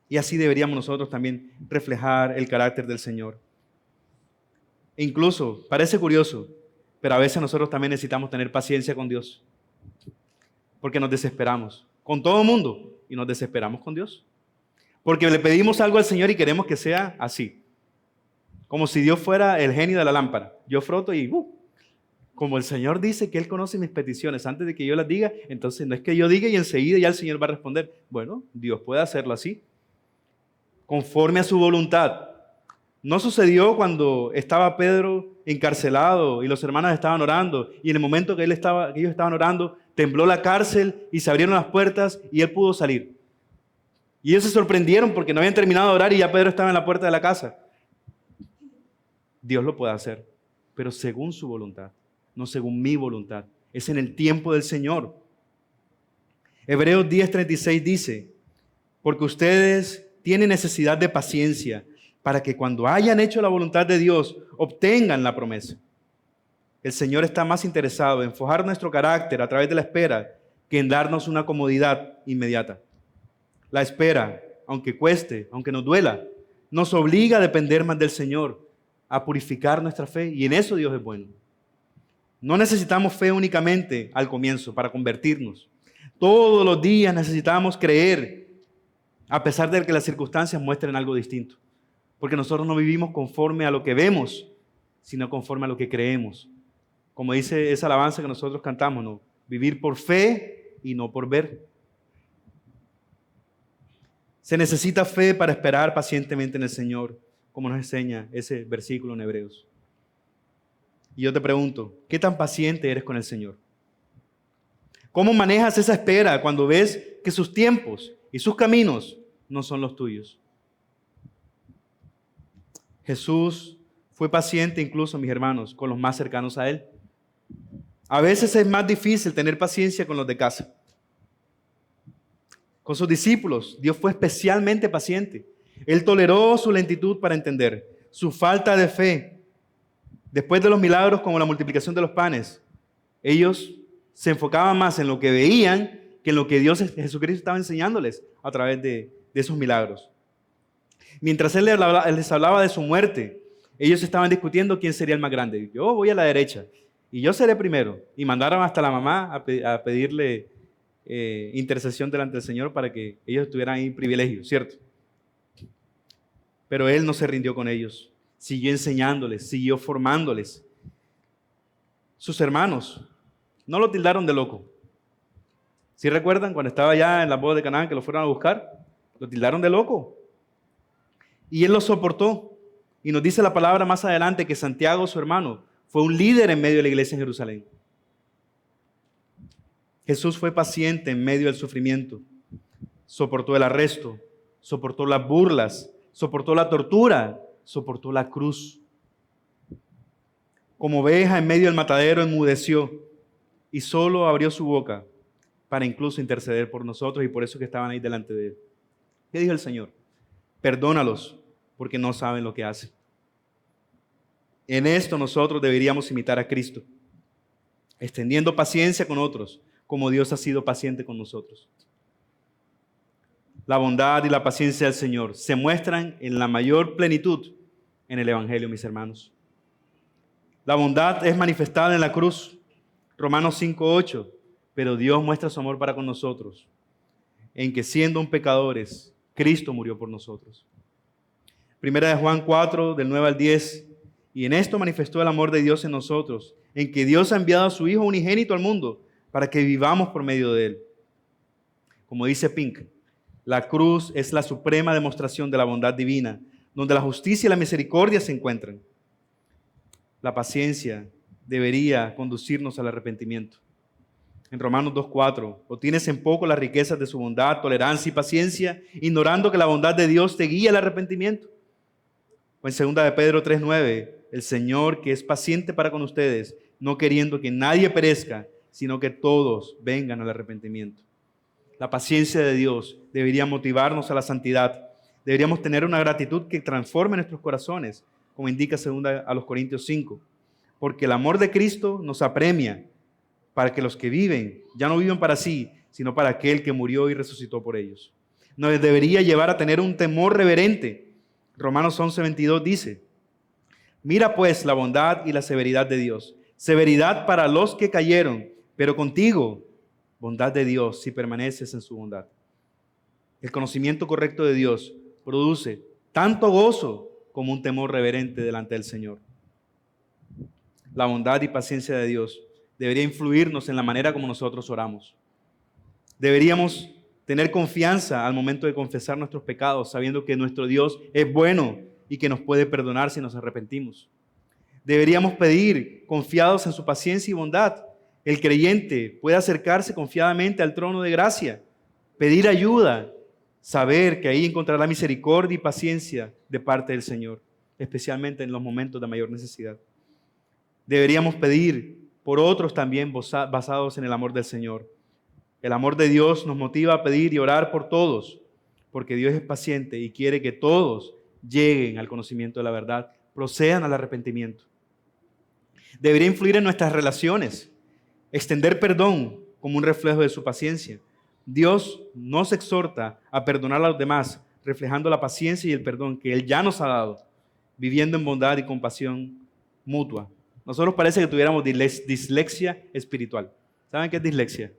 Y así deberíamos nosotros también reflejar el carácter del Señor. E incluso, parece curioso, pero a veces nosotros también necesitamos tener paciencia con Dios, porque nos desesperamos con todo el mundo y nos desesperamos con Dios. Porque le pedimos algo al Señor y queremos que sea así. Como si Dios fuera el genio de la lámpara. Yo froto y como el Señor dice que Él conoce mis peticiones antes de que yo las diga, entonces no es que yo diga y enseguida ya el Señor va a responder. Bueno, Dios puede hacerlo así, conforme a su voluntad. No sucedió cuando estaba Pedro encarcelado y los hermanos estaban orando y en el momento que ellos estaban orando, tembló la cárcel y se abrieron las puertas y él pudo salir. Y ellos se sorprendieron porque no habían terminado de orar y ya Pedro estaba en la puerta de la casa. Dios lo puede hacer, pero según su voluntad, no según mi voluntad. Es en el tiempo del Señor. Hebreos 10:36 dice, porque ustedes tienen necesidad de paciencia para que cuando hayan hecho la voluntad de Dios, obtengan la promesa. El Señor está más interesado en forjar nuestro carácter a través de la espera que en darnos una comodidad inmediata. La espera, aunque cueste, aunque nos duela, nos obliga a depender más del Señor, a purificar nuestra fe, y en eso Dios es bueno. No necesitamos fe únicamente al comienzo para convertirnos. Todos los días necesitamos creer, a pesar de que las circunstancias muestren algo distinto. Porque nosotros no vivimos conforme a lo que vemos, sino conforme a lo que creemos. Como dice esa alabanza que nosotros cantamos, ¿no? Vivir por fe y no por ver. Se necesita fe para esperar pacientemente en el Señor, como nos enseña ese versículo en Hebreos. Y yo te pregunto, ¿qué tan paciente eres con el Señor? ¿Cómo manejas esa espera cuando ves que sus tiempos y sus caminos no son los tuyos? Jesús fue paciente incluso, mis hermanos, con los más cercanos a Él. A veces es más difícil tener paciencia con los de casa. Con sus discípulos, Dios fue especialmente paciente. Él toleró su lentitud para entender, su falta de fe. Después de los milagros como la multiplicación de los panes, ellos se enfocaban más en lo que veían que en lo que Jesucristo estaba enseñándoles a través de esos milagros. Mientras Él les hablaba de su muerte, ellos estaban discutiendo quién sería el más grande. Yo voy a la derecha y yo seré primero. Y mandaron hasta la mamá a pedirle intercesión delante del Señor para que ellos tuvieran ahí privilegios, ¿cierto? Pero Él no se rindió con ellos. Siguió enseñándoles, siguió formándoles. Sus hermanos no lo tildaron de loco. ¿Sí recuerdan cuando estaba allá en la boda de Canaán que lo fueron a buscar? Lo tildaron de loco. Y Él lo soportó. Y nos dice la palabra más adelante que Santiago, su hermano, fue un líder en medio de la iglesia en Jerusalén. Jesús fue paciente en medio del sufrimiento. Soportó el arresto, soportó las burlas, soportó la tortura, soportó la cruz. Como oveja en medio del matadero enmudeció y solo abrió su boca para incluso interceder por nosotros y por eso que estaban ahí delante de Él. ¿Qué dijo el Señor? Perdónalos porque no saben lo que hacen. En esto nosotros deberíamos imitar a Cristo, extendiendo paciencia con otros, como Dios ha sido paciente con nosotros. La bondad y la paciencia del Señor se muestran en la mayor plenitud en el Evangelio, mis hermanos. La bondad es manifestada en la cruz, Romanos 5:8, pero Dios muestra su amor para con nosotros, en que siendo un pecadores, Cristo murió por nosotros. Primera de Juan 4, del 9 al 10, y en esto manifestó el amor de Dios en nosotros, en que Dios ha enviado a su Hijo unigénito al mundo para que vivamos por medio de Él. Como dice Pink, la cruz es la suprema demostración de la bondad divina, donde la justicia y la misericordia se encuentran. La paciencia debería conducirnos al arrepentimiento. En Romanos 2:4, o tienes en poco las riquezas de su bondad, tolerancia y paciencia, ignorando que la bondad de Dios te guía al arrepentimiento. O en 2 de Pedro 3:9, el Señor que es paciente para con ustedes, no queriendo que nadie perezca, sino que todos vengan al arrepentimiento. La paciencia de Dios debería motivarnos a la santidad. Deberíamos tener una gratitud que transforme nuestros corazones, como indica 2 a los Corintios 5. Porque el amor de Cristo nos apremia para que los que viven ya no vivan para sí, sino para aquel que murió y resucitó por ellos. Nos debería llevar a tener un temor reverente. Romanos 11:22 dice, mira pues la bondad y la severidad de Dios. Severidad para los que cayeron, pero contigo, bondad de Dios si permaneces en su bondad. El conocimiento correcto de Dios produce tanto gozo como un temor reverente delante del Señor. La bondad y paciencia de Dios debería influirnos en la manera como nosotros oramos. Deberíamos tener confianza al momento de confesar nuestros pecados, sabiendo que nuestro Dios es bueno y que nos puede perdonar si nos arrepentimos. Deberíamos pedir confiados en su paciencia y bondad. El creyente puede acercarse confiadamente al trono de gracia, pedir ayuda, saber que ahí encontrará misericordia y paciencia de parte del Señor, especialmente en los momentos de mayor necesidad. Deberíamos pedir por otros también basados en el amor del Señor. El amor de Dios nos motiva a pedir y orar por todos, porque Dios es paciente y quiere que todos lleguen al conocimiento de la verdad, procedan al arrepentimiento. Debería influir en nuestras relaciones, extender perdón como un reflejo de su paciencia. Dios nos exhorta a perdonar a los demás, reflejando la paciencia y el perdón que Él ya nos ha dado, viviendo en bondad y compasión mutua. Nosotros parece que tuviéramos dislexia espiritual. ¿Saben qué es dislexia?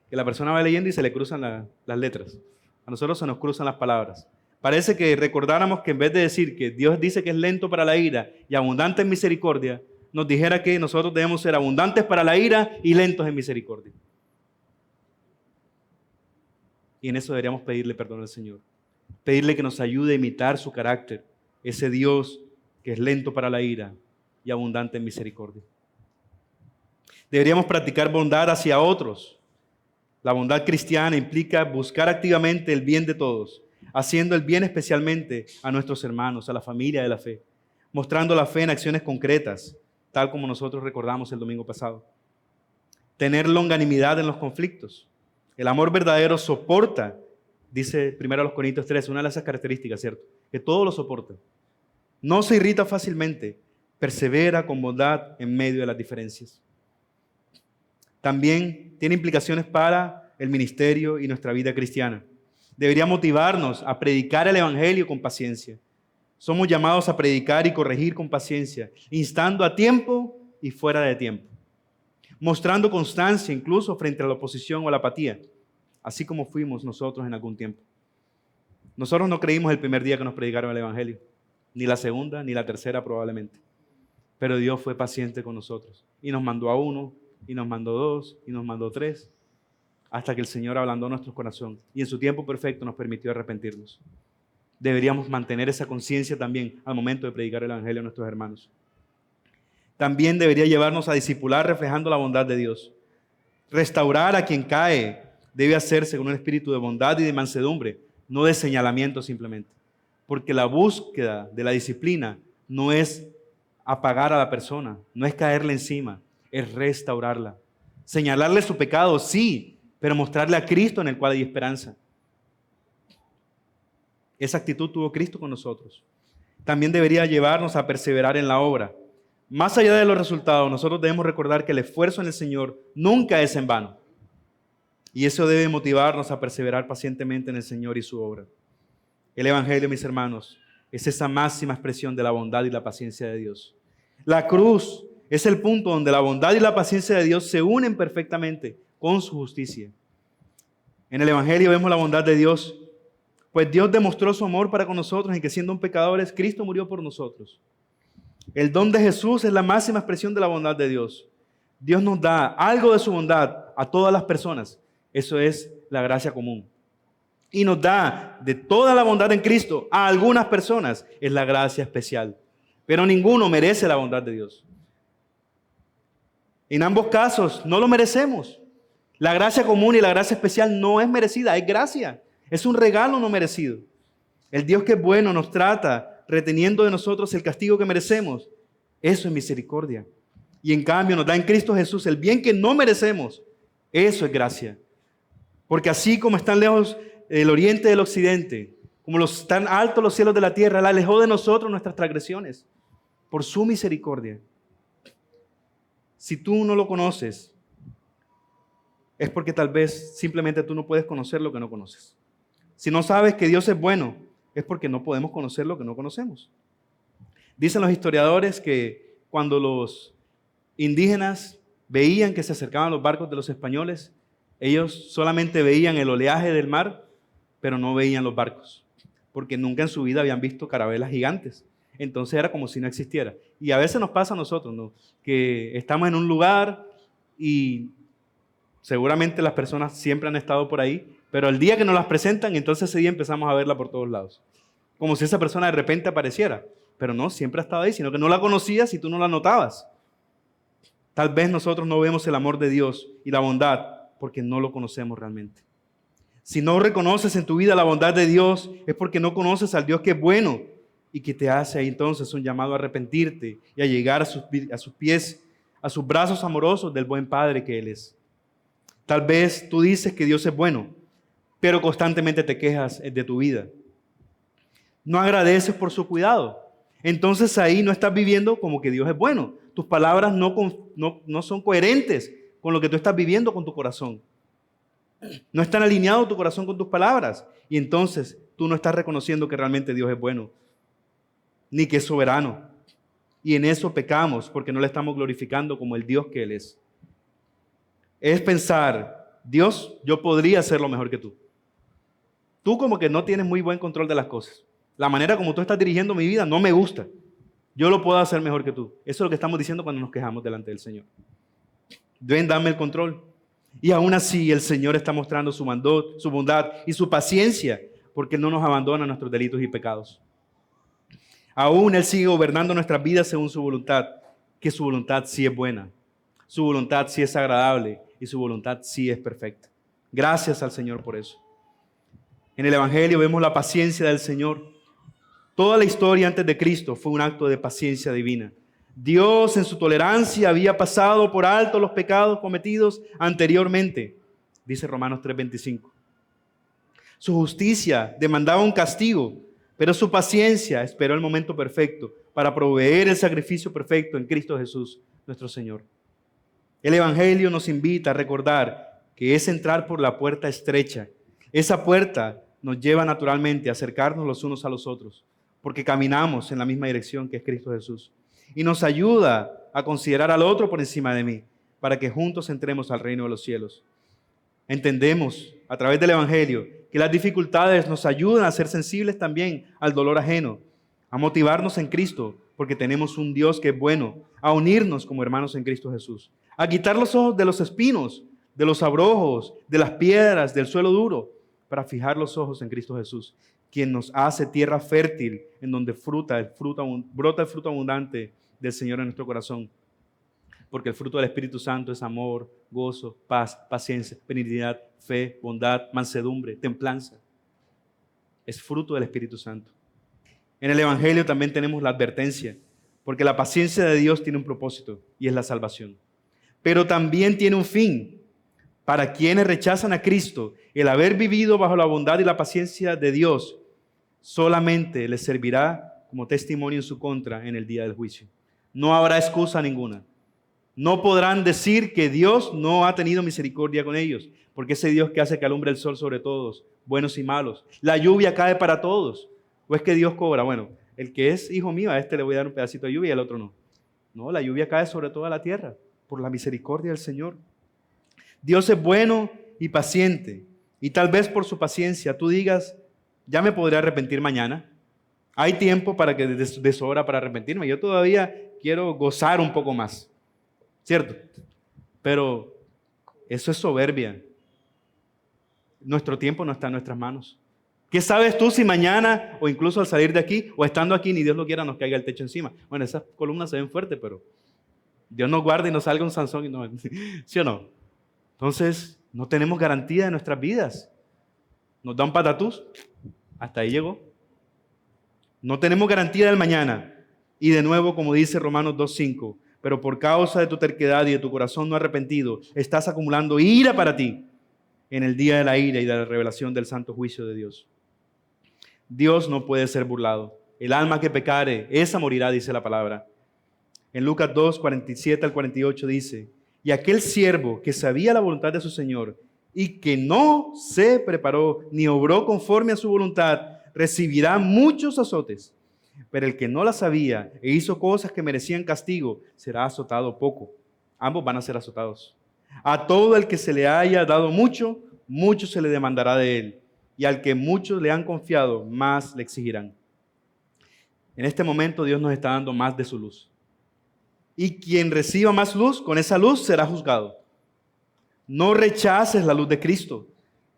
Que la persona va leyendo y se le cruzan las letras. A nosotros se nos cruzan las palabras. Parece que recordáramos que en vez de decir que Dios dice que es lento para la ira y abundante en misericordia, nos dijera que nosotros debemos ser abundantes para la ira y lentos en misericordia. Y en eso deberíamos pedirle perdón al Señor. Pedirle que nos ayude a imitar su carácter, ese Dios que es lento para la ira y abundante en misericordia. Deberíamos practicar bondad hacia otros, La bondad cristiana implica buscar activamente el bien de todos, haciendo el bien especialmente a nuestros hermanos, a la familia de la fe, mostrando la fe en acciones concretas, tal como nosotros recordamos el domingo pasado. Tener longanimidad en los conflictos. El amor verdadero soporta, dice 1 Corintios 3, una de esas características, ¿cierto? Que todo lo soporta. No se irrita fácilmente, persevera con bondad en medio de las diferencias. También tiene implicaciones para el ministerio y nuestra vida cristiana. Debería motivarnos a predicar el evangelio con paciencia. Somos llamados a predicar y corregir con paciencia, instando a tiempo y fuera de tiempo, mostrando constancia incluso frente a la oposición o a la apatía, así como fuimos nosotros en algún tiempo. Nosotros no creímos el primer día que nos predicaron el evangelio, ni la segunda, ni la tercera probablemente. Pero Dios fue paciente con nosotros y nos mandó a uno, y nos mandó dos, y nos mandó tres, hasta que el Señor ablandó nuestro corazón y en su tiempo perfecto nos permitió arrepentirnos. Deberíamos mantener esa conciencia también al momento de predicar el evangelio a nuestros hermanos. También debería llevarnos a discipular reflejando la bondad de Dios. Restaurar a quien cae debe hacerse con un espíritu de bondad y de mansedumbre, no de señalamiento simplemente. Porque la búsqueda de la disciplina no es apagar a la persona, no es caerle encima, es restaurarla. Señalarle su pecado, sí, pero mostrarle a Cristo en el cual hay esperanza. Esa actitud tuvo Cristo con nosotros. También debería llevarnos a perseverar en la obra. Más allá de los resultados, nosotros debemos recordar que el esfuerzo en el Señor nunca es en vano. Y eso debe motivarnos a perseverar pacientemente en el Señor y su obra. El Evangelio, mis hermanos, es esa máxima expresión de la bondad y la paciencia de Dios. La cruz es el punto donde la bondad y la paciencia de Dios se unen perfectamente con su justicia. En el Evangelio vemos la bondad de Dios, pues Dios demostró su amor para con nosotros en que siendo pecadores, Cristo murió por nosotros. El don de Jesús es la máxima expresión de la bondad de Dios. Dios nos da algo de su bondad a todas las personas. Eso es la gracia común. Y nos da de toda la bondad en Cristo a algunas personas. Es la gracia especial. Pero ninguno merece la bondad de Dios. En ambos casos no lo merecemos. La gracia común y la gracia especial no es merecida, es gracia. Es un regalo no merecido. El Dios que es bueno nos trata reteniendo de nosotros el castigo que merecemos. Eso es misericordia. Y en cambio nos da en Cristo Jesús el bien que no merecemos. Eso es gracia. Porque así como están lejos el oriente del occidente, como están altos los cielos de la tierra, Él alejó de nosotros nuestras transgresiones por su misericordia. Si tú no lo conoces, es porque tal vez simplemente tú no puedes conocer lo que no conoces. Si no sabes que Dios es bueno, es porque no podemos conocer lo que no conocemos. Dicen los historiadores que cuando los indígenas veían que se acercaban los barcos de los españoles, ellos solamente veían el oleaje del mar, pero no veían los barcos, porque nunca en su vida habían visto carabelas gigantes. Entonces era como si no existiera. Y a veces nos pasa a nosotros, ¿no? Que estamos en un lugar y seguramente las personas siempre han estado por ahí, pero el día que nos las presentan, entonces ese día empezamos a verla por todos lados. Como si esa persona de repente apareciera. Pero no, siempre ha estado ahí, sino que no la conocías y tú no la notabas. Tal vez nosotros no vemos el amor de Dios y la bondad porque no lo conocemos realmente. Si no reconoces en tu vida la bondad de Dios, es porque no conoces al Dios que es bueno y que te hace ahí entonces un llamado a arrepentirte y a llegar a sus pies, a sus brazos amorosos del buen Padre que Él es. Tal vez tú dices que Dios es bueno, pero constantemente te quejas de tu vida. No agradeces por su cuidado. Entonces ahí no estás viviendo como que Dios es bueno. Tus palabras no son coherentes con lo que tú estás viviendo con tu corazón. No están alineados tu corazón con tus palabras. Y entonces tú no estás reconociendo que realmente Dios es bueno, ni que es soberano. Y en eso pecamos porque no le estamos glorificando como el Dios que Él es. Es pensar, Dios, yo podría hacerlo mejor que tú. Tú como que no tienes muy buen control de las cosas. La manera como tú estás dirigiendo mi vida no me gusta. Yo lo puedo hacer mejor que tú. Eso es lo que estamos diciendo cuando nos quejamos delante del Señor. Ven, dame el control. Y aún así el Señor está mostrando su bondad y su paciencia porque Él no nos abandona nuestros delitos y pecados. Aún Él sigue gobernando nuestras vidas según su voluntad, que su voluntad sí es buena, su voluntad sí es agradable y su voluntad sí es perfecta. Gracias al Señor por eso. En el Evangelio vemos la paciencia del Señor. Toda la historia antes de Cristo fue un acto de paciencia divina. Dios en su tolerancia había pasado por alto los pecados cometidos anteriormente, dice Romanos 3:25. Su justicia demandaba un castigo, pero su paciencia esperó el momento perfecto para proveer el sacrificio perfecto en Cristo Jesús, nuestro Señor. El Evangelio nos invita a recordar que es entrar por la puerta estrecha. Esa puerta nos lleva naturalmente a acercarnos los unos a los otros, porque caminamos en la misma dirección que es Cristo Jesús. Y nos ayuda a considerar al otro por encima de mí, para que juntos entremos al reino de los cielos. Entendemos a través del Evangelio que las dificultades nos ayudan a ser sensibles también al dolor ajeno, a motivarnos en Cristo, porque tenemos un Dios que es bueno, a unirnos como hermanos en Cristo Jesús, a quitar los ojos de los espinos, de los abrojos, de las piedras, del suelo duro, para fijar los ojos en Cristo Jesús, quien nos hace tierra fértil en donde brota el fruto abundante del Señor en nuestro corazón. Porque el fruto del Espíritu Santo es amor, gozo, paz, paciencia, benignidad, fe, bondad, mansedumbre, templanza. Es fruto del Espíritu Santo. En el Evangelio también tenemos la advertencia, porque la paciencia de Dios tiene un propósito y es la salvación. Pero también tiene un fin. Para quienes rechazan a Cristo, el haber vivido bajo la bondad y la paciencia de Dios solamente les servirá como testimonio en su contra en el día del juicio. No habrá excusa ninguna. No podrán decir que Dios no ha tenido misericordia con ellos, porque ese Dios que hace que alumbre el sol sobre todos, buenos y malos. La lluvia cae para todos. ¿O es que Dios cobra? Bueno, el que es hijo mío, a este le voy a dar un pedacito de lluvia y al otro no. No, la lluvia cae sobre toda la tierra, por la misericordia del Señor. Dios es bueno y paciente, y tal vez por su paciencia tú digas, ya me podré arrepentir mañana. Hay tiempo para que de sobra para arrepentirme. Yo todavía quiero gozar un poco más, ¿cierto? Pero eso es soberbia. Nuestro tiempo no está en nuestras manos. ¿Qué sabes tú si mañana o incluso al salir de aquí o estando aquí, ni Dios lo quiera, nos caiga el techo encima? Bueno, esas columnas se ven fuertes, pero Dios nos guarde y nos salga un Sansón y no, ¿sí o no? Entonces, no tenemos garantía de nuestras vidas. Nos da un patatús, hasta ahí llegó. No tenemos garantía del mañana. Y de nuevo, como dice Romanos 2:5, pero por causa de tu terquedad y de tu corazón no arrepentido, estás acumulando ira para ti en el día de la ira y de la revelación del santo juicio de Dios. Dios no puede ser burlado. El alma que pecare, esa morirá, dice la palabra. En Lucas 2:47 al 48 dice, y aquel siervo que sabía la voluntad de su Señor y que no se preparó ni obró conforme a su voluntad, recibirá muchos azotes. Pero el que no la sabía e hizo cosas que merecían castigo, será azotado poco. Ambos van a ser azotados. A todo el que se le haya dado mucho, mucho se le demandará de él. Y al que muchos le han confiado, más le exigirán. En este momento Dios nos está dando más de su luz. Y quien reciba más luz, con esa luz será juzgado. No rechaces la luz de Cristo.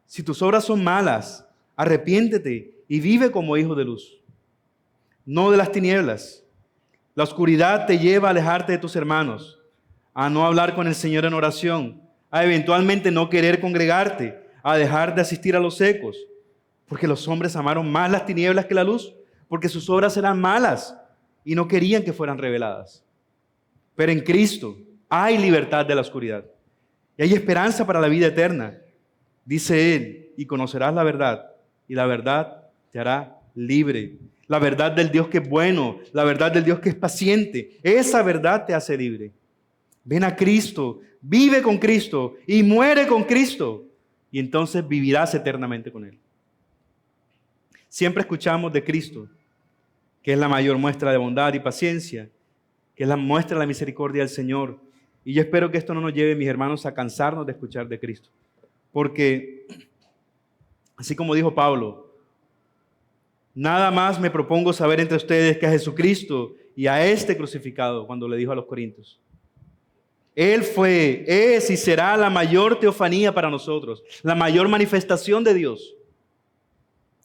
Si tus obras son malas, arrepiéntete y vive como hijo de luz, no de las tinieblas. La oscuridad te lleva a alejarte de tus hermanos, a no hablar con el Señor en oración, a eventualmente no querer congregarte, a dejar de asistir a los ecos, porque los hombres amaron más las tinieblas que la luz, porque sus obras eran malas y no querían que fueran reveladas. Pero en Cristo hay libertad de la oscuridad y hay esperanza para la vida eterna. Dice Él, y conocerás la verdad, y la verdad te hará libre. La verdad del Dios que es bueno, la verdad del Dios que es paciente, esa verdad te hace libre. Ven a Cristo, vive con Cristo y muere con Cristo, y entonces vivirás eternamente con Él. Siempre escuchamos de Cristo, que es la mayor muestra de bondad y paciencia, que es la muestra de la misericordia del Señor. Y yo espero que esto no nos lleve, mis hermanos, a cansarnos de escuchar de Cristo. Porque, así como dijo Pablo, nada más me propongo saber entre ustedes que a Jesucristo y a este crucificado, cuando le dijo a los corintios. Él fue, es y será la mayor teofanía para nosotros, la mayor manifestación de Dios.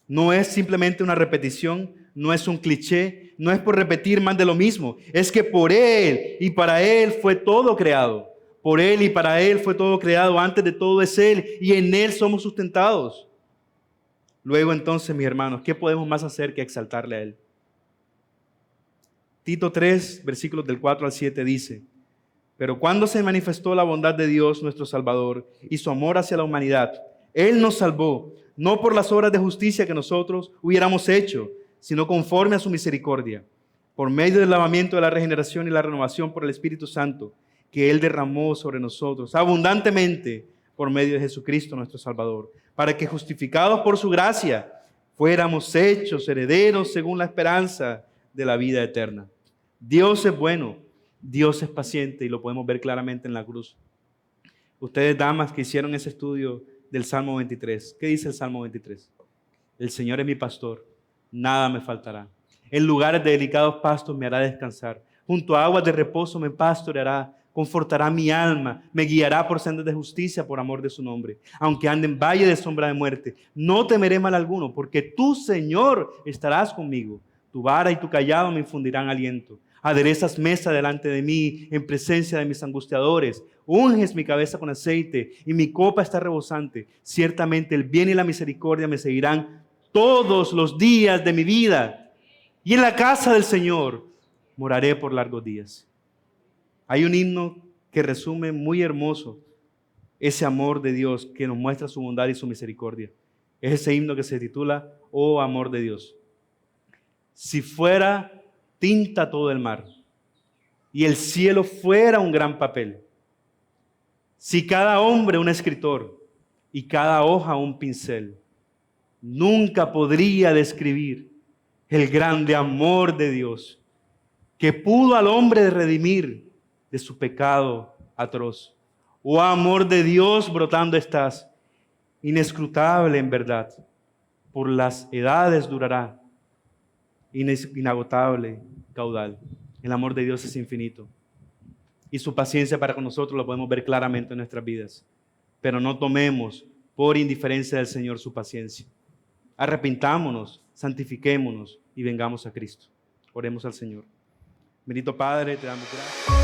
No es simplemente una repetición, no es un cliché, no es por repetir más de lo mismo. Es que por Él y para Él fue todo creado. Por Él y para Él fue todo creado. Antes de todo es Él y en Él somos sustentados. Luego entonces, mis hermanos, ¿qué podemos más hacer que exaltarle a Él? Tito 3, versículos del 4 al 7 dice: pero cuando se manifestó la bondad de Dios nuestro Salvador y su amor hacia la humanidad, Él nos salvó, no por las obras de justicia que nosotros hubiéramos hecho, sino conforme a su misericordia, por medio del lavamiento de la regeneración y la renovación por el Espíritu Santo, que Él derramó sobre nosotros abundantemente por medio de Jesucristo nuestro Salvador, para que justificados por su gracia fuéramos hechos herederos según la esperanza de la vida eterna. Dios es bueno, Dios es paciente y lo podemos ver claramente en la cruz. Ustedes, damas, que hicieron ese estudio del Salmo 23, ¿qué dice el Salmo 23? El Señor es mi pastor, nada me faltará. En lugares de delicados pastos me hará descansar. Junto a aguas de reposo me pastoreará, confortará mi alma, me guiará por sendas de justicia por amor de su nombre. Aunque ande en valle de sombra de muerte, no temeré mal alguno, porque tú, Señor, estarás conmigo. Tu vara y tu cayado me infundirán aliento. Aderezas mesa delante de mí en presencia de mis angustiadores. Unges mi cabeza con aceite y mi copa está rebosante. Ciertamente el bien y la misericordia me seguirán todos los días de mi vida. Y en la casa del Señor moraré por largos días. Hay un himno que resume muy hermoso ese amor de Dios que nos muestra su bondad y su misericordia. Es ese himno que se titula Oh amor de Dios. Si fuera tinta todo el mar y el cielo fuera un gran papel, si cada hombre un escritor y cada hoja un pincel, nunca podría describir el grande amor de Dios que pudo al hombre redimir de su pecado atroz. Oh amor de Dios, brotando estás, inescrutable en verdad, por las edades durará, inagotable caudal. El amor de Dios es infinito y su paciencia para con nosotros lo podemos ver claramente en nuestras vidas, pero no tomemos por indiferencia del Señor su paciencia. Arrepintámonos, santifiquémonos y vengamos a Cristo. Oremos al Señor. Bendito Padre, te damos gracias.